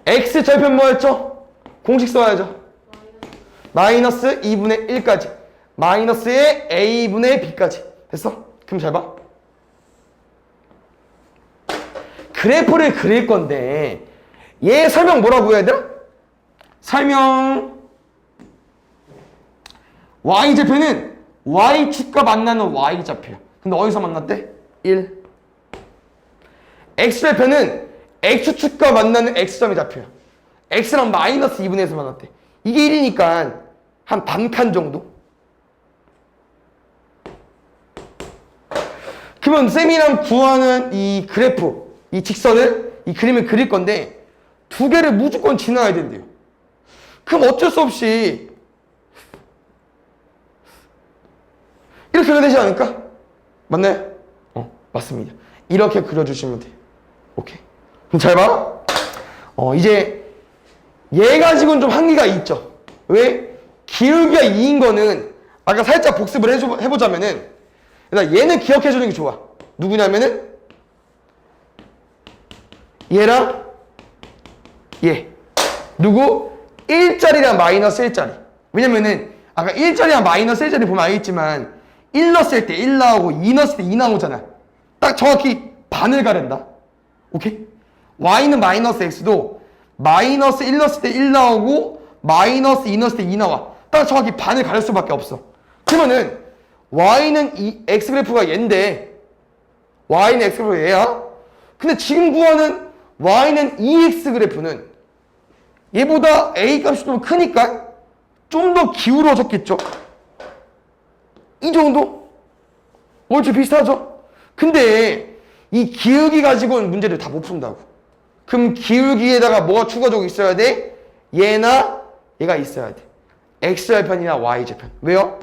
x절편 뭐였죠? 공식 써야죠. 마이너스 2분의 1까지. 마이너스의 a분의 b까지. 됐어? 그럼 잘 봐. 그래프를 그릴 건데 얘 설명 뭐라고 해야 되나? 설명 y절편은 y축과 만나는 y좌표야. 근데 어디서 만났대? 1. x절편은 x축과 만나는 x점의 좌표야. x랑 마이너스 2분의 1에서 만났대. 이게 1이니까 한 반칸 정도? 그러면 쌤이랑 구하는 이 그래프, 이 직선을, 이 그림을 그릴 건데 두 개를 무조건 지나야 된대요. 그럼 어쩔 수 없이 이렇게 그려야 되지 않을까? 맞나요? 맞습니다. 이렇게 그려주시면 돼요. 오케이. 그럼 잘 봐. 이제 얘 가지고는 좀 한계가 있죠. 왜? 기울기가 2인 거는 아까 살짝 복습을 해보자면은 일단 얘는 기억해주는 게 좋아. 누구냐면은 얘랑 얘. 누구? 1자리랑 마이너스 1자리. 왜냐면은 아까 1자리랑 마이너스 1자리 보면 알겠지만 1 넣었을 때 1 나오고 2 넣었을 때 2 나오잖아. 딱 정확히 반을 가른다. 오케이? y는 마이너스 x도 마이너스 1 넣었을 때 1 나오고 마이너스 2 넣었을 때 2 나와. 딱 정확히 반을 가릴 수밖에 없어. 그러면은 y는 x 그래프가 얘인데 y는 x 그래프가 얘야. 근데 지금 구하는 y는 2x 그래프는 얘보다 a 값이 좀 크니까 좀 더 기울어졌겠죠? 이 정도? 얼추 비슷하죠? 근데 이 기울기 가지고는 문제를 다 못 푼다고. 그럼 기울기에다가 뭐가 추가적으로 있어야 돼? 얘나 얘가 있어야 돼. x절편이나 y절편. 왜요?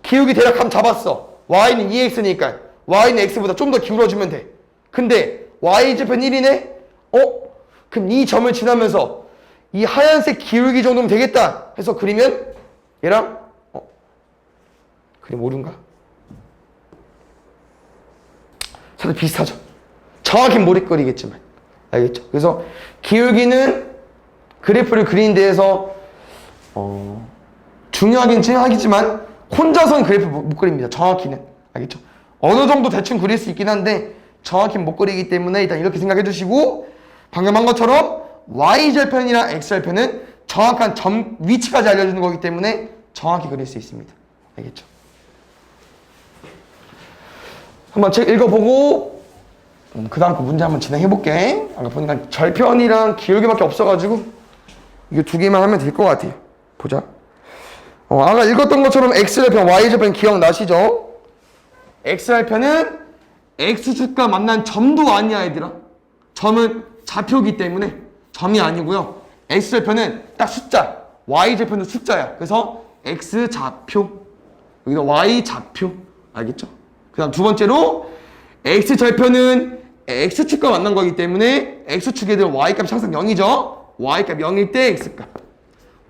기울기 대략 감 잡았어. y는 2x니까 y는 x보다 좀 더 기울어주면 돼. 근데 y절편 1이네? 그럼 이 점을 지나면서 이 하얀색 기울기 정도면 되겠다 해서 그리면 얘랑 그림 오른가? 살짝 비슷하죠? 정확히 못 그리겠지만 알겠죠? 그래서 기울기는 그래프를 그리는 데에서 중요하긴 하겠지만 혼자서는 그래프 못 그립니다. 정확히는. 알겠죠? 어느 정도 대충 그릴 수 있긴 한데 정확히는 못 그리기 때문에 일단 이렇게 생각해 주시고 방금 한 것처럼 y절편이랑 x절편은 정확한 점 위치까지 알려주는 거기 때문에 정확히 그릴 수 있습니다. 알겠죠? 한번 책 읽어보고 그 다음 그 문제 한번 진행해 볼게. 아까 보니까 절편이랑 기울기밖에 없어가지고 이거 두 개만 하면 될 것 같아요. 보자. 아까 읽었던 것처럼 x절편, y절편 기억나시죠? x절편은 x축과 만난 점도 아니야 얘들아. 점은 좌표기 때문에 점이 아니고요. x절편은 딱 숫자, y절편도 숫자야. 그래서 x좌표, 여기다 y좌표. 알겠죠? 그 다음 두 번째로 x절편은 x축과 만난 거기 때문에 x축에 대한 y값이 항상 0이죠. y값 0일 때 x값.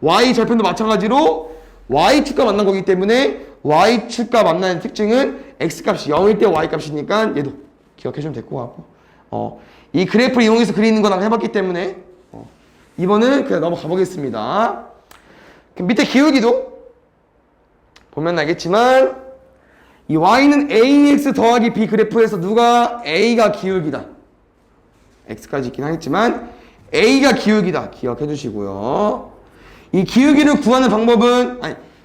y절편도 마찬가지로 y축과 만난 거기 때문에 y축과 만나는 특징은 x값이 0일 때 y값이니까 얘도 기억해주면 될 것 같고 이 그래프를 이용해서 그리는 건 해봤기 때문에 이번은 그냥 넘어가 보겠습니다. 밑에 기울기도 보면 알겠지만 이 y는 ax 더하기 b 그래프에서 누가 a가 기울기다. x까지 있긴 하겠지만 a가 기울기다. 기억해 주시고요. 이 기울기를 구하는 방법은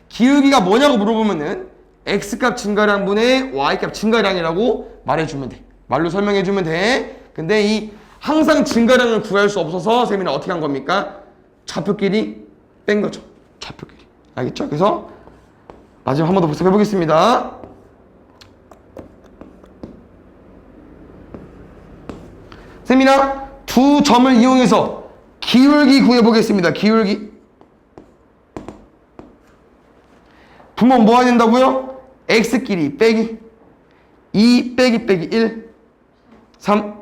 기울기가 뭐냐고 물어보면은 x값 증가량분의 y값 증가량이라고 말해주면 돼. 말로 설명해주면 돼. 근데 이 항상 증가량을 구할 수 없어서 쌤이는 어떻게 한 겁니까? 좌표끼리 뺀 거죠. 좌표끼리. 알겠죠? 그래서 마지막 한 번 더 복습해 보겠습니다. 쌤이랑 두 점을 이용해서 기울기 구해 보겠습니다. 기울기. 분모 뭐 해야 된다고요? x끼리 빼기 2 빼기 1 3.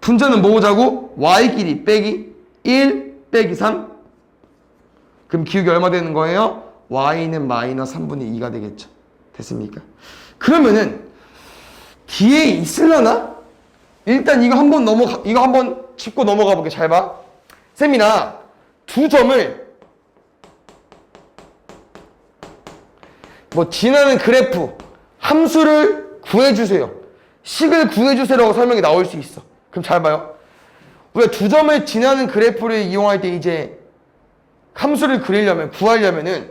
분자는 뭐 보자고? y끼리 빼기 1 빼기 3. 그럼 기울기 얼마 되는 거예요? y는 마이너스 3분의 2가 되겠죠. 됐습니까? 그러면은 뒤에 있으려나? 일단 이거 한번 짚고 넘어가 볼게. 잘 봐. 쌤이나 두 점을 지나는 그래프 함수를 구해주세요. 식을 구해주세요라고 설명이 나올 수 있어. 그럼 잘 봐요. 우리가 두 점을 지나는 그래프를 이용할 때 이제 함수를 구하려면은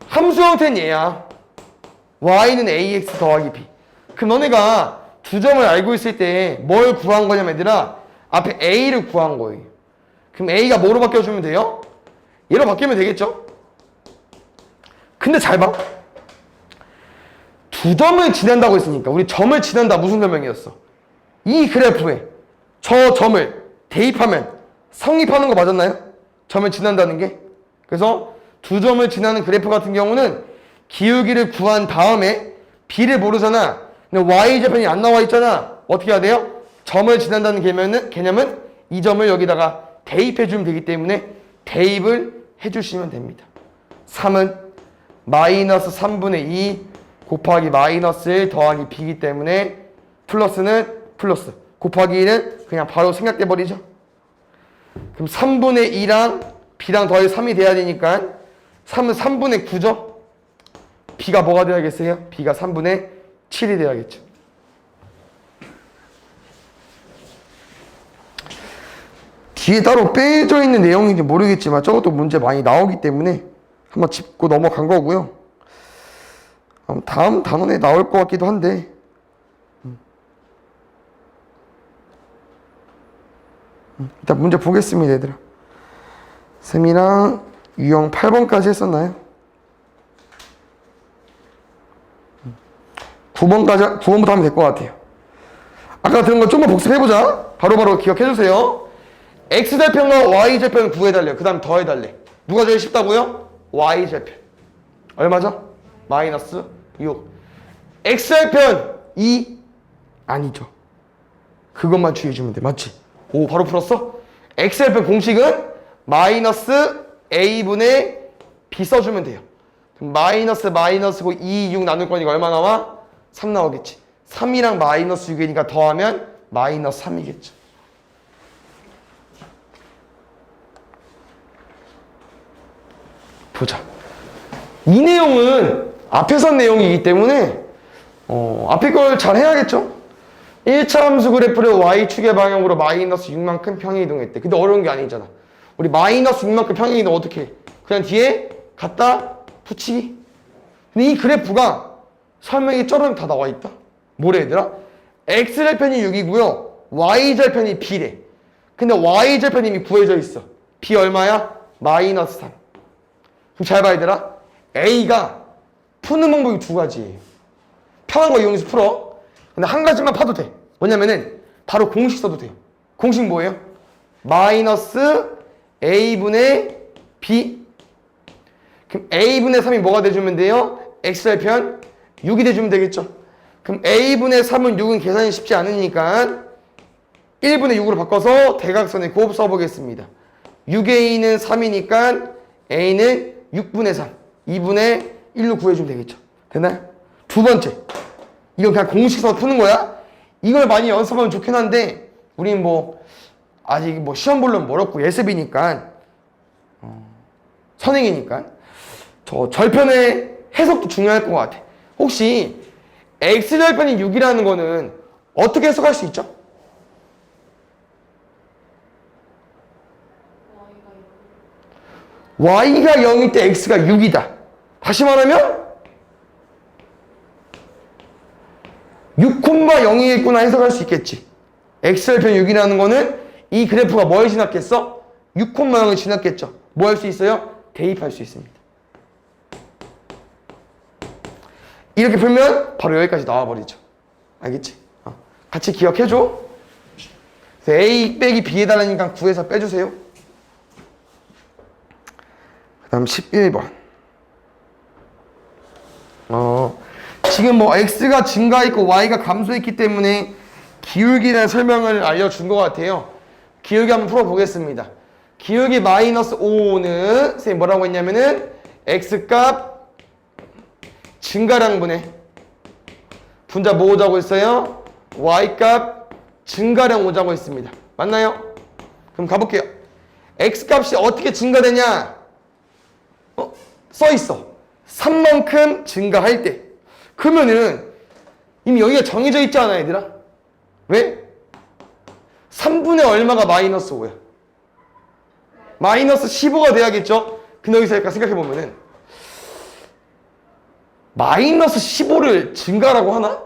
함수 형태는 얘야. y는 ax 더하기 b. 그럼 너네가 두 점을 알고 있을 때 뭘 구한 거냐면 얘들아 앞에 a를 구한 거예요. 그럼 a가 뭐로 바뀌어주면 돼요? 얘로 바뀌면 되겠죠? 근데 잘 봐. 두 점을 지난다고 했으니까 우리 점을 지난다 무슨 설명이었어? 이 그래프에 저 점을 대입하면 성립하는 거 맞았나요? 점을 지난다는 게. 그래서 두 점을 지나는 그래프 같은 경우는 기울기를 구한 다음에 b를 모르잖아. 근데 y절편이 안 나와 있잖아. 어떻게 해야 돼요? 점을 지난다는 개념은 이 점을 여기다가 대입해 주면 되기 때문에 대입을 해주시면 됩니다. 3은 마이너스 3분의 2 곱하기 마이너스 1 더하기 b이기 때문에 플러스는 플러스 곱하기 1은 그냥 바로 생략돼 버리죠. 그럼 3분의 2랑 b랑 더해 3이 돼야 되니까 3은 3분의 9죠? b가 뭐가 돼야겠어요? b가 3분의 7이 돼야겠죠. 뒤에 따로 빼져 있는 내용인지 모르겠지만 저것도 문제 많이 나오기 때문에 한번 짚고 넘어간 거고요. 다음 단원에 나올 것 같기도 한데 일단 문제 보겠습니다, 얘들아. 쌤이랑 유형 8번까지 했었나요? 9번부터 하면 될 것 같아요. 아까 들은 거 좀만 복습해보자. 바로바로 기억해주세요. X절편과 Y절편 구해달래요. 그 다음 더해달래. 누가 제일 쉽다고요? Y절편. 얼마죠? 마이너스 6. X절편 2 아니죠. 그것만 주의해주면 돼. 맞지? 오, 바로 풀었어? X절편 공식은 마이너스 A분의 B 써주면 돼요. 그럼 마이너스고 2, 6 나눌 거니까 얼마 나와? 3 나오겠지. 3이랑 마이너스 6이니까 더하면 마이너스 3이겠죠. 보자. 이 내용은 앞에 선 내용이기 때문에 앞에 걸 잘 해야겠죠? 1차 함수 그래프를 y축의 방향으로 마이너스 6만큼 평행이동했대. 근데 어려운 게 아니잖아. 우리 마이너스 6만큼 평행이동 어떻게 해? 그냥 뒤에 갖다 붙이기. 근데 이 그래프가 설명이 쩌르륵 다 나와 있다. 뭐래 얘들아? x절편이 6이고요. y절편이 b래. 근데 y절편이 이미 구해져 있어. b 얼마야? 마이너스 3. 그럼 잘 봐 얘들아. a가 푸는 방법이 두 가지예요. 편한 거 이용해서 풀어. 근데 한 가지만 파도 돼. 뭐냐면은 바로 공식 써도 돼요. 공식 뭐예요? 마이너스 a분의 b. 그럼 a분의 3이 뭐가 돼주면 돼요? x절편 6이 돼주면 되겠죠. 그럼 a분의 3은 6은 계산이 쉽지 않으니까 1분의 6으로 바꿔서 대각선의 곱 써보겠습니다. 6a는 3이니까 a는 6분의 3, 2분의 1로 구해주면 되겠죠. 됐나요? 두 번째, 이건 그냥 공식 써서 푸는 거야. 이걸 많이 연습하면 좋긴 한데 우린 뭐 아직 뭐 시험 보려면 멀었고 예습이니까 선행이니까 저 절편의 해석도 중요할 것 같아. 혹시 x절편이 6이라는 거는 어떻게 해석할 수 있죠? y가 0일 때 x가 6이다. 다시 말하면 6,0이겠구나 해석할 수 있겠지. x절편 6이라는 거는 이 그래프가 뭘 지났겠어? 6,0을 지났겠죠. 뭐 할 수 있어요? 대입할 수 있습니다. 이렇게 풀면 바로 여기까지 나와버리죠. 알겠지? 같이 기억해줘. a 빼기 b 해달라니까 9에서 빼주세요. 그 다음 11번. 지금 뭐 x가 증가했고 y가 감소했기 때문에 기울기라는 설명을 알려준 것 같아요. 기울기 한번 풀어보겠습니다. 기울기 마이너스 5는 선생님 뭐라고 했냐면은 x값 증가량분의 분자 뭐 오자고 했어요? y값 증가량 오자고 했습니다. 맞나요? 그럼 가볼게요. x값이 어떻게 증가되냐? 써있어. 3만큼 증가할 때. 그러면은 이미 여기가 정해져 있지 않아 얘들아? 왜? 3분의 얼마가 마이너스 5야? 마이너스 15가 돼야겠죠? 근데 여기서 약간 생각해보면은 마이너스 15를 증가라고 하나?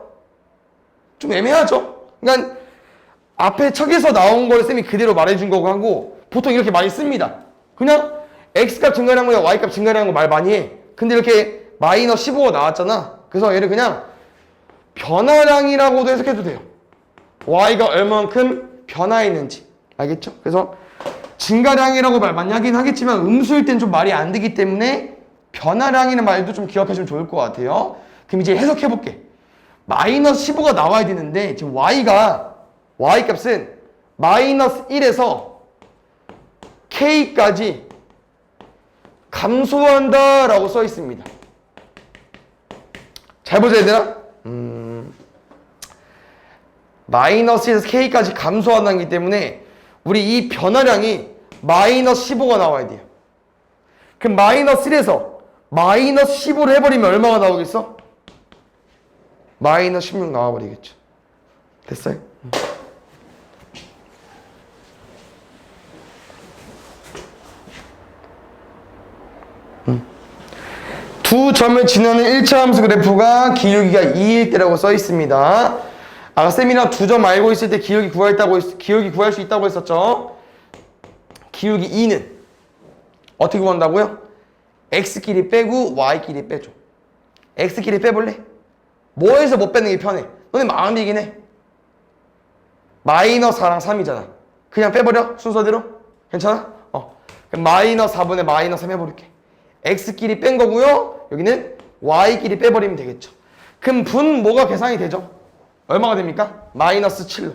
좀 애매하죠? 그러니까 앞에 척에서 나온 걸 쌤이 그대로 말해준 거고 하고 보통 이렇게 많이 씁니다. 그냥 x값 증가량과 y값 증가량과 말 많이 해. 근데 이렇게 마이너스 15가 나왔잖아. 그래서 얘를 그냥 변화량이라고도 해석해도 돼요. y가 얼만큼 변화했는지. 알겠죠? 그래서 증가량이라고 말 많이 하긴 하겠지만 음수일 땐 좀 말이 안 되기 때문에 변화량이라는 말도 좀 기억하시면 좋을 것 같아요. 그럼 이제 해석해볼게. 마이너스 15가 나와야 되는데 지금 y값은 마이너스 1에서 k까지 감소한다 라고 써 있습니다. 잘 보자 얘들아. 마이너스 1에서 k까지 감소한다기 때문에 우리 이 변화량이 마이너스 15가 나와야 돼요. 그럼 마이너스 1에서 마이너스 15를 해버리면 얼마가 나오겠어? 마이너스 16 나와버리겠죠. 됐어요? 두 점을 지나는 1차 함수 그래프가 기울기가 2일 때라고 써 있습니다. 아까 쌤이랑 두 점 알고 있을 때 기울기 구할 수 있다고 했었죠. 기울기 2는 어떻게 구한다고요? x끼리 빼고 y끼리 빼줘. x끼리 빼볼래? 뭐에서 못 빼는 게 편해? 너네 마음이긴 해. 마이너스 4랑 3이잖아. 그냥 빼버려? 순서대로? 괜찮아? 그럼 마이너스 4분의 마이너스 3 해버릴게. x끼리 뺀 거고요. 여기는 y끼리 빼버리면 되겠죠. 그럼 분 뭐가 계산이 되죠? 얼마가 됩니까? 마이너스 7로.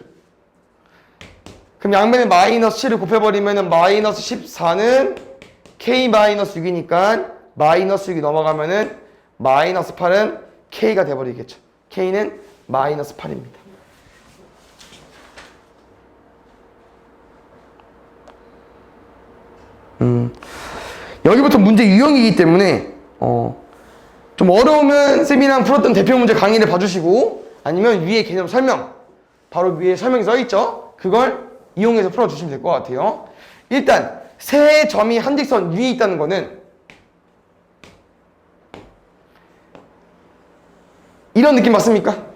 그럼 양변에 마이너스 7을 곱해버리면 마이너스 14는 k-6이니까 마이너스 6이 넘어가면은 마이너스 8은 k가 돼버리겠죠. k는 마이너스 8입니다. 여기부터 문제 유형이기 때문에 좀 어려우면 쌤이랑 풀었던 대표 문제 강의를 봐주시고 아니면 위에 개념 설명 바로 위에 설명이 써있죠. 그걸 이용해서 풀어주시면 될 것 같아요. 일단 세 점이 한직선 위에 있다는 거는 이런 느낌 맞습니까?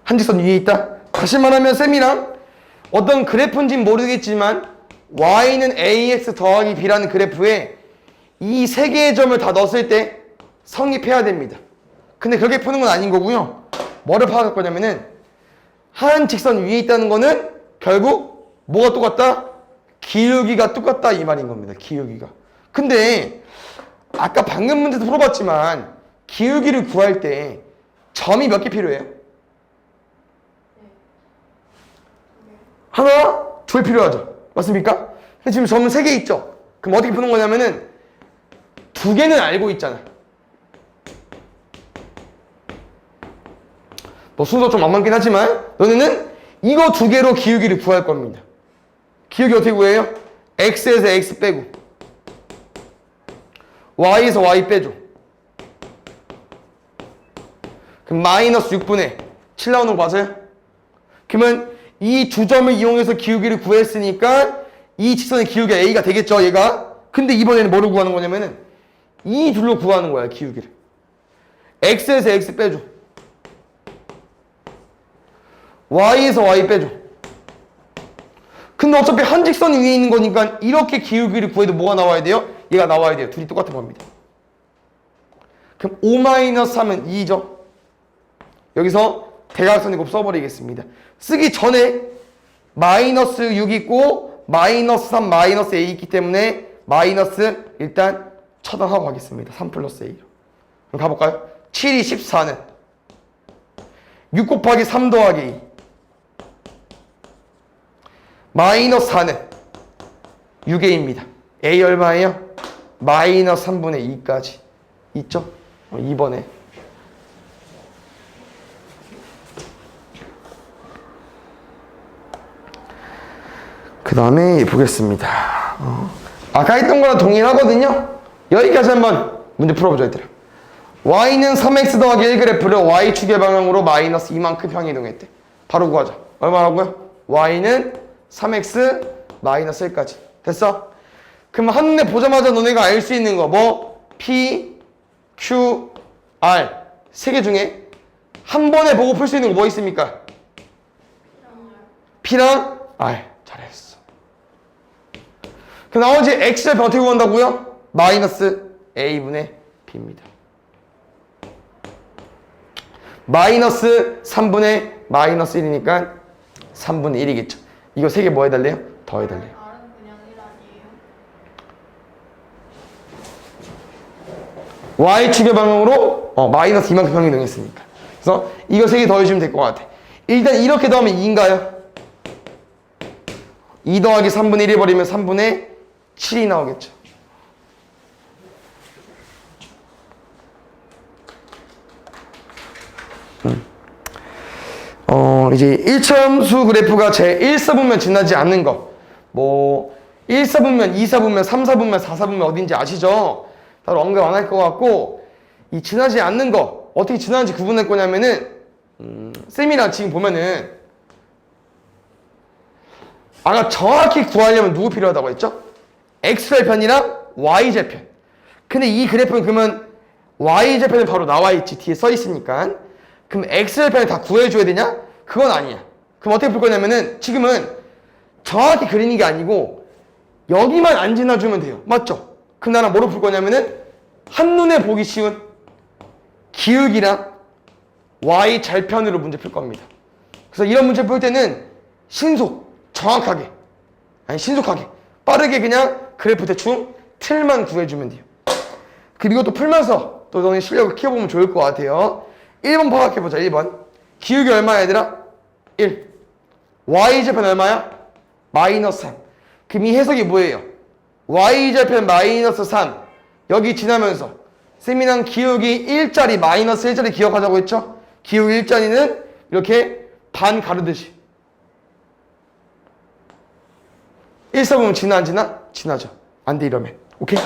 한직선 위에 있다. 다시 말하면 쌤이랑 어떤 그래프인지는 모르겠지만 y는 ax 더하기 b라는 그래프에 이 세 개의 점을 다 넣었을 때 성립해야 됩니다. 근데 그렇게 푸는 건 아닌 거고요. 뭐를 파악할 거냐면은 한 직선 위에 있다는 거는 결국 뭐가 똑같다? 기울기가 똑같다 이 말인 겁니다. 기울기가. 근데 아까 방금 문제도 풀어봤지만 기울기를 구할 때 점이 몇 개 필요해요? 하나, 두 개 필요하죠. 맞습니까? 근데 지금 점은 3개 있죠. 그럼 어떻게 푸는 거냐면은 2개는 알고 있잖아. 뭐 순서 좀 안 맞긴 하지만 너네는 이거 2개로 기울기를 구할 겁니다. 기울기 어떻게 구해요? x에서 x 빼고 y에서 y 빼줘. 그럼 마이너스 6분의 7 나오는 거 맞아요? 그러면 이 두 점을 이용해서 기울기를 구했으니까 이 직선의 기울기가 a가 되겠죠, 얘가. 근데 이번에는 뭐를 구하는 거냐면은 이 둘로 구하는 거야, 기울기를. x에서 x 빼줘. y에서 y 빼줘. 근데 어차피 한 직선 위에 있는 거니까 이렇게 기울기를 구해도 뭐가 나와야 돼요? 얘가 나와야 돼요. 둘이 똑같은 겁니다. 그럼 5-3은 2죠. 여기서 대각선의 곱 써버리겠습니다. 쓰기 전에 마이너스 6 있고 마이너스 3, 마이너스 a 있기 때문에 마이너스 일단 처단하고 가겠습니다. 3 플러스 a로. 그럼 가볼까요? 7이 14는 6 곱하기 3 더하기 2 마이너스 4는 6a입니다. a 얼마예요? 마이너스 3분의 2까지 있죠? 2번에 그 다음에 보겠습니다. 아까 했던 거랑 동일하거든요. 여기까지 한번 문제 풀어보자 얘들아. y는 3x 더하기 1 그래프를 y축의 방향으로 마이너스 이만큼 평행 이동했대. 바로 구하자. 얼마라고요? y는 3x 마이너스 1까지. 됐어? 그럼 한눈에 보자마자 너네가 알 수 있는 거 뭐? p, q, r 세 개 중에 한 번에 보고 풀 수 있는 거 뭐 있습니까? p랑 r. 잘했어. 그 나머지 x좌표 어떻게 구한다고요? 마이너스 a분의 b입니다. 마이너스 3분의 마이너스 1이니까 3분의 1이겠죠. 이거 3개 뭐 해달래요? 더 해달래요. R은 그냥 1 아니에요? y축의 방향으로 마이너스 이만큼 평행 이동했으니까. 그래서 이거 3개 더해주면 될 것 같아. 일단 이렇게 더하면 2인가요? 2 더하기 3분의 1 해버리면 3분의 7이 나오겠죠. 이제 1차함수 그래프가 제 1사분면 지나지 않는 거. 뭐 1사분면, 2사분면, 3사분면, 4사분면 어딘지 아시죠? 따로 언급 안 할 것 같고, 이 지나지 않는 거 어떻게 지나는지 구분할 거냐면은 쌤이랑 지금 보면은 아까 정확히 구하려면 누구 필요하다고 했죠? x절편이랑 y절편. 근데 이 그래프는 그러면 y절편은 바로 나와 있지, 뒤에 써 있으니까. 그럼 x절편을 다 구해줘야 되냐? 그건 아니야. 그럼 어떻게 풀 거냐면은 지금은 정확히 그리는 게 아니고 여기만 안 지나주면 돼요. 맞죠? 그럼 나는 뭐로 풀 거냐면은 한눈에 보기 쉬운 기울기랑 y절편으로 문제 풀 겁니다. 그래서 이런 문제 풀 때는 정확하게, 신속하게, 빠르게 그냥 그래프 대충 틀만 구해주면 돼요. 그리고 또 풀면서 또 너네 실력을 키워보면 좋을 것 같아요. 1번 파악해보자. 1번 기울기 얼마야 얘들아? 1. y절편 얼마야? 마이너스 3. 그럼 이 해석이 뭐예요? y절편 마이너스 3 여기 지나면서 쌤이랑 기울기 1짜리 마이너스 1짜리 기억하자고 했죠? 기울기 1짜리는 이렇게 반 가르듯이 1사분면 지나 안 지나? 지나죠. 안 돼 이러면. 오케이?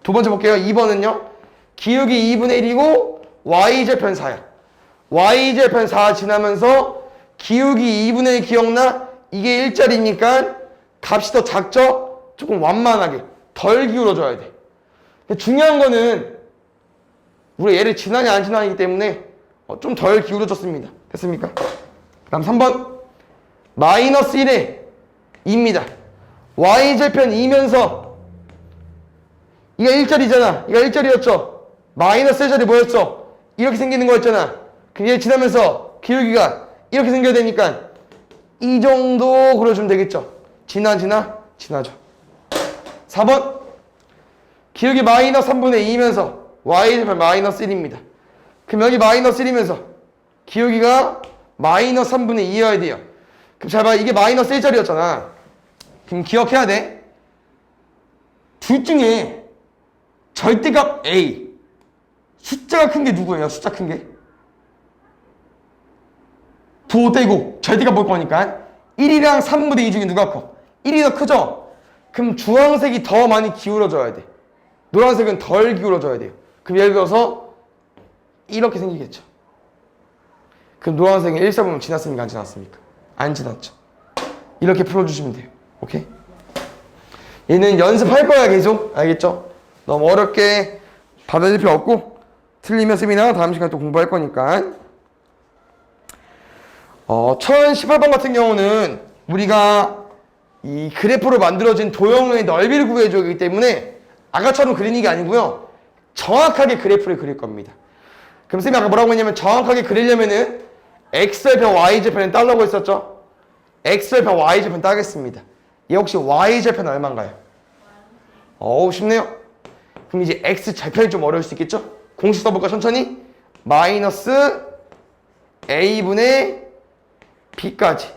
두 번째 볼게요. 2번은요. 기울기 2분의 1이고 y절편 4야. y절편 4 지나면서 기울기 2분의 1 기억나? 이게 1짜리니까 값이 더 작죠? 조금 완만하게 덜 기울어져야 돼. 근데 중요한 거는 우리 얘를 지나냐 안 지나냐이기 때문에 좀 덜 기울어졌습니다. 됐습니까? 그 다음 3번 마이너스 1에 2입니다. y절편 2면서 이가 1짜리잖아. 이가 1짜리였죠. 마이너스 1짜리 뭐였어? 이렇게 생기는 거였잖아. 그럼 얘 지나면서 기울기가 이렇게 생겨야 되니까 이 정도 그려주면 되겠죠. 지나죠. 4번 기울기 마이너스 3분의 2이면서 y절편 마이너스 1입니다. 그럼 여기 마이너스 1이면서 기울기가 마이너스 3분의 2여야 돼요. 그럼 잘 봐. 이게 마이너스 1짜리였잖아. 그럼 기억해야 돼. 둘 중에 절대값 A 숫자가 큰 게 누구예요? 숫자 큰 게? 부호 떼고 절대값 볼 거니까 1이랑 3분의 2 중에 누가 커? 1이 더 크죠? 그럼 주황색이 더 많이 기울어져야 돼. 노란색은 덜 기울어져야 돼요. 그럼 예를 들어서 이렇게 생기겠죠. 그럼 노란색은 1사분면 지났습니까? 안 지났습니까? 안 지났죠. 이렇게 풀어주시면 돼요. 오케이? 얘는 연습할 거야 계속. 알겠죠? 너무 어렵게 받아들일 필요 없고 틀리면 쌤이나 다음 시간에 또 공부할 거니까 1018번 같은 경우는 우리가 이 그래프로 만들어진 도형의 넓이를 구해주기 때문에 아까처럼 그리는 게 아니고요. 정확하게 그래프를 그릴 겁니다. 그럼 쌤이 아까 뭐라고 했냐면 정확하게 그리려면은 x절편 y절편을 따려고 했었죠. x절편 y절편 따겠습니다. 얘 혹시 y절편 얼마인가요? 쉽네요. 그럼 이제 x절편이 좀 어려울 수 있겠죠? 공식 써볼까 천천히? 마이너스 a분의 b까지.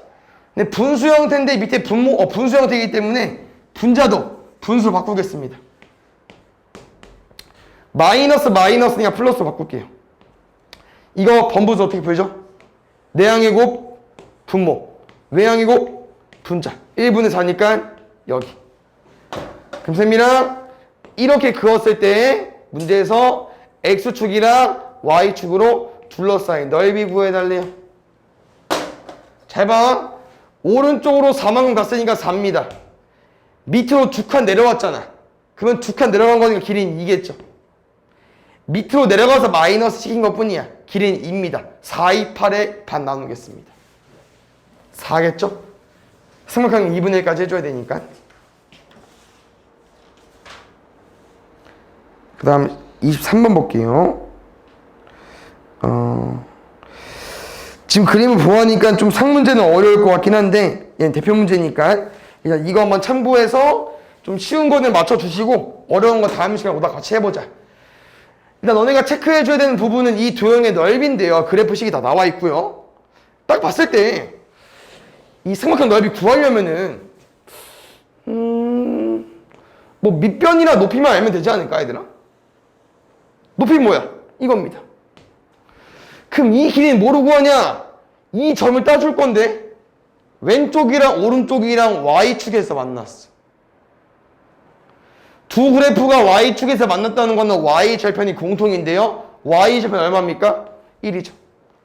근데 분수 형태인데 밑에 분수 형태이기 때문에 분자도 분수로 바꾸겠습니다. 마이너스니까 플러스로 바꿀게요. 이거 번분수 어떻게 풀죠? 내항의 곱 분모, 외항의 곱 분자. 1분의 4니까 여기. 그럼 쌤이랑 이렇게 그었을 때 문제에서 x축이랑 y축으로 둘러싸인 넓이 구해달래요. 잘 봐. 오른쪽으로 4만큼 갔으니까 4입니다. 밑으로 2칸 내려왔잖아. 그러면 2칸 내려간 거니까 길이는 2겠죠. 밑으로 내려가서 마이너스 시킨 것 뿐이야. 길이는 2입니다. 4, 2, 8에 반 나누겠습니다. 4겠죠? 삼각형 2분의 1까지 해줘야 되니까. 그 다음 23번 볼게요. 지금 그림을 보아하니까 좀 상문제는 어려울 것 같긴 한데 얘는 대표 문제니까 일단 이거 한번 참고해서 좀 쉬운 거는 맞춰주시고 어려운 거 다음 시간에 오다 같이 해보자. 일단 너네가 체크해줘야 되는 부분은 이 도형의 넓이인데요. 그래프식이 다 나와 있고요. 딱 봤을 때 이 삼각형 넓이 구하려면은 뭐 밑변이나 높이만 알면 되지 않을까 얘들아? 높이 뭐야? 이겁니다. 그럼 이 길이는 뭐로 구하냐? 이 점을 따줄 건데 왼쪽이랑 오른쪽이랑 y축에서 만났어. 두 그래프가 y축에서 만났다는 거는 y절편이 공통인데요. y절편 얼마입니까? 1이죠.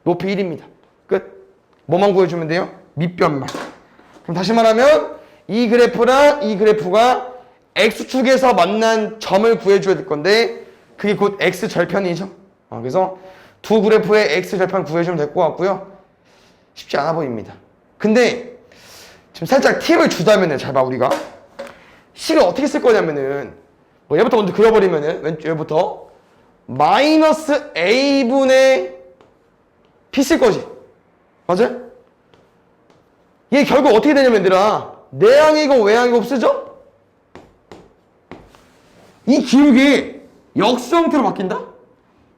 높이 1입니다. 끝. 뭐만 구해주면 돼요? 밑변만. 그럼 다시 말하면 이 그래프랑 이 그래프가 x축에서 만난 점을 구해줘야 될 건데 그게 곧 x절편이죠. 그래서 두 그래프의 x절편 구해주면 될 것 같고요. 쉽지 않아 보입니다. 근데 지금 살짝 팁을 주자면은 잘 봐 우리가 식을 어떻게 쓸 거냐면은 뭐 얘부터 먼저 그려버리면은 왼쪽 얘부터 마이너스 a분의 p 쓸 거지. 맞아? 얘 결국 어떻게 되냐면 얘들아 내항이고 외항이고 쓰죠? 이 기울기 역수 형태로 바뀐다?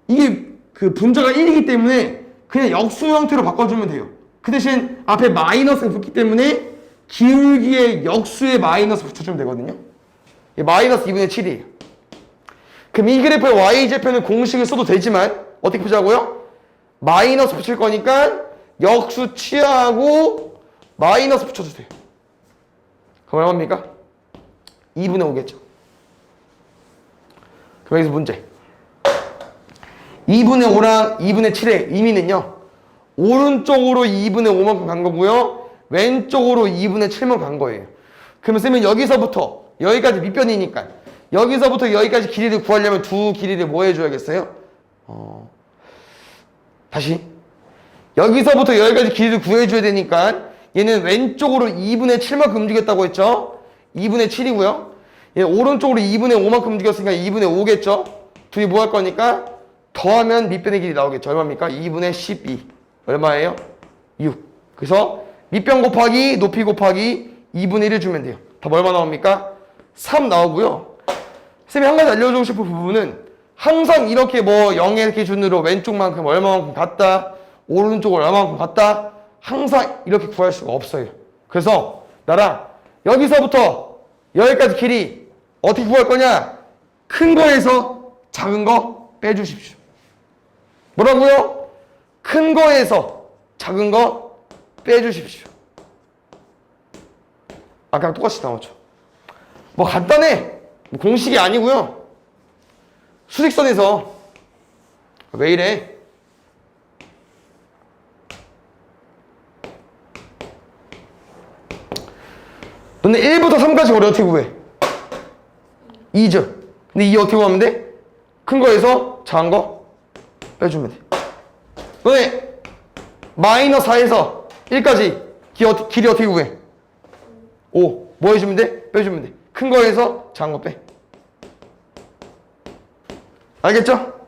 이게 그 분자가 1이기 때문에 그냥 역수 형태로 바꿔주면 돼요. 그 대신 앞에 마이너스가 붙기 때문에 기울기의 역수에 마이너스 붙여주면 되거든요. 마이너스 2분의 7이에요. 그럼 이 그래프의 y절편은 공식을 써도 되지만 어떻게 보자고요? 마이너스 붙일 거니까 역수 취하고 마이너스 붙여주세요. 그럼 얼마입니까? 2분의 5겠죠. 그럼 여기서 문제. 2분의 5랑 2분의 7의 의미는요. 오른쪽으로 2분의 5만큼 간 거고요. 왼쪽으로 2분의 7만큼 간 거예요. 그러면 쌤은 여기서부터 여기까지 밑변이니까 여기서부터 여기까지 길이를 구하려면 두 길이를 뭐 해줘야겠어요? 다시 여기서부터 여기까지 길이를 구해줘야 되니까 얘는 왼쪽으로 2분의 7만큼 움직였다고 했죠? 2분의 7이고요. 얘 오른쪽으로 2분의 5만큼 움직였으니까 2분의 5겠죠? 둘이 뭐 할 거니까 더하면 밑변의 길이 나오겠죠. 얼마입니까? 2분의 12. 얼마예요? 6. 그래서 밑변 곱하기 높이 곱하기 2분의 1을 주면 돼요. 답 얼마 나옵니까? 3 나오고요. 쌤이 한 가지 알려주고 싶은 부분은 항상 이렇게 뭐 0의 기준으로 왼쪽만큼 얼마만큼 같다, 오른쪽을 얼마만큼 같다, 항상 이렇게 구할 수가 없어요. 그래서 나랑 여기서부터 여기까지 길이 어떻게 구할 거냐? 큰 거에서 작은 거 빼주십시오. 뭐라고요? 큰 거에서 작은 거 빼주십시오. 아까랑 똑같이 나오죠. 뭐 간단해. 공식이 아니고요. 수직선에서 왜 이래? 너네 1부터 3까지 거리 어떻게 구해? 2죠. 근데 2 어떻게 구하면 돼? 큰 거에서 작은 거 빼주면 돼. 너네 마이너스 4에서 1까지 길이 어떻게 구해? 5. 뭐 해주면 돼? 빼주면 돼. 큰 거에서 작은 거 빼. 알겠죠?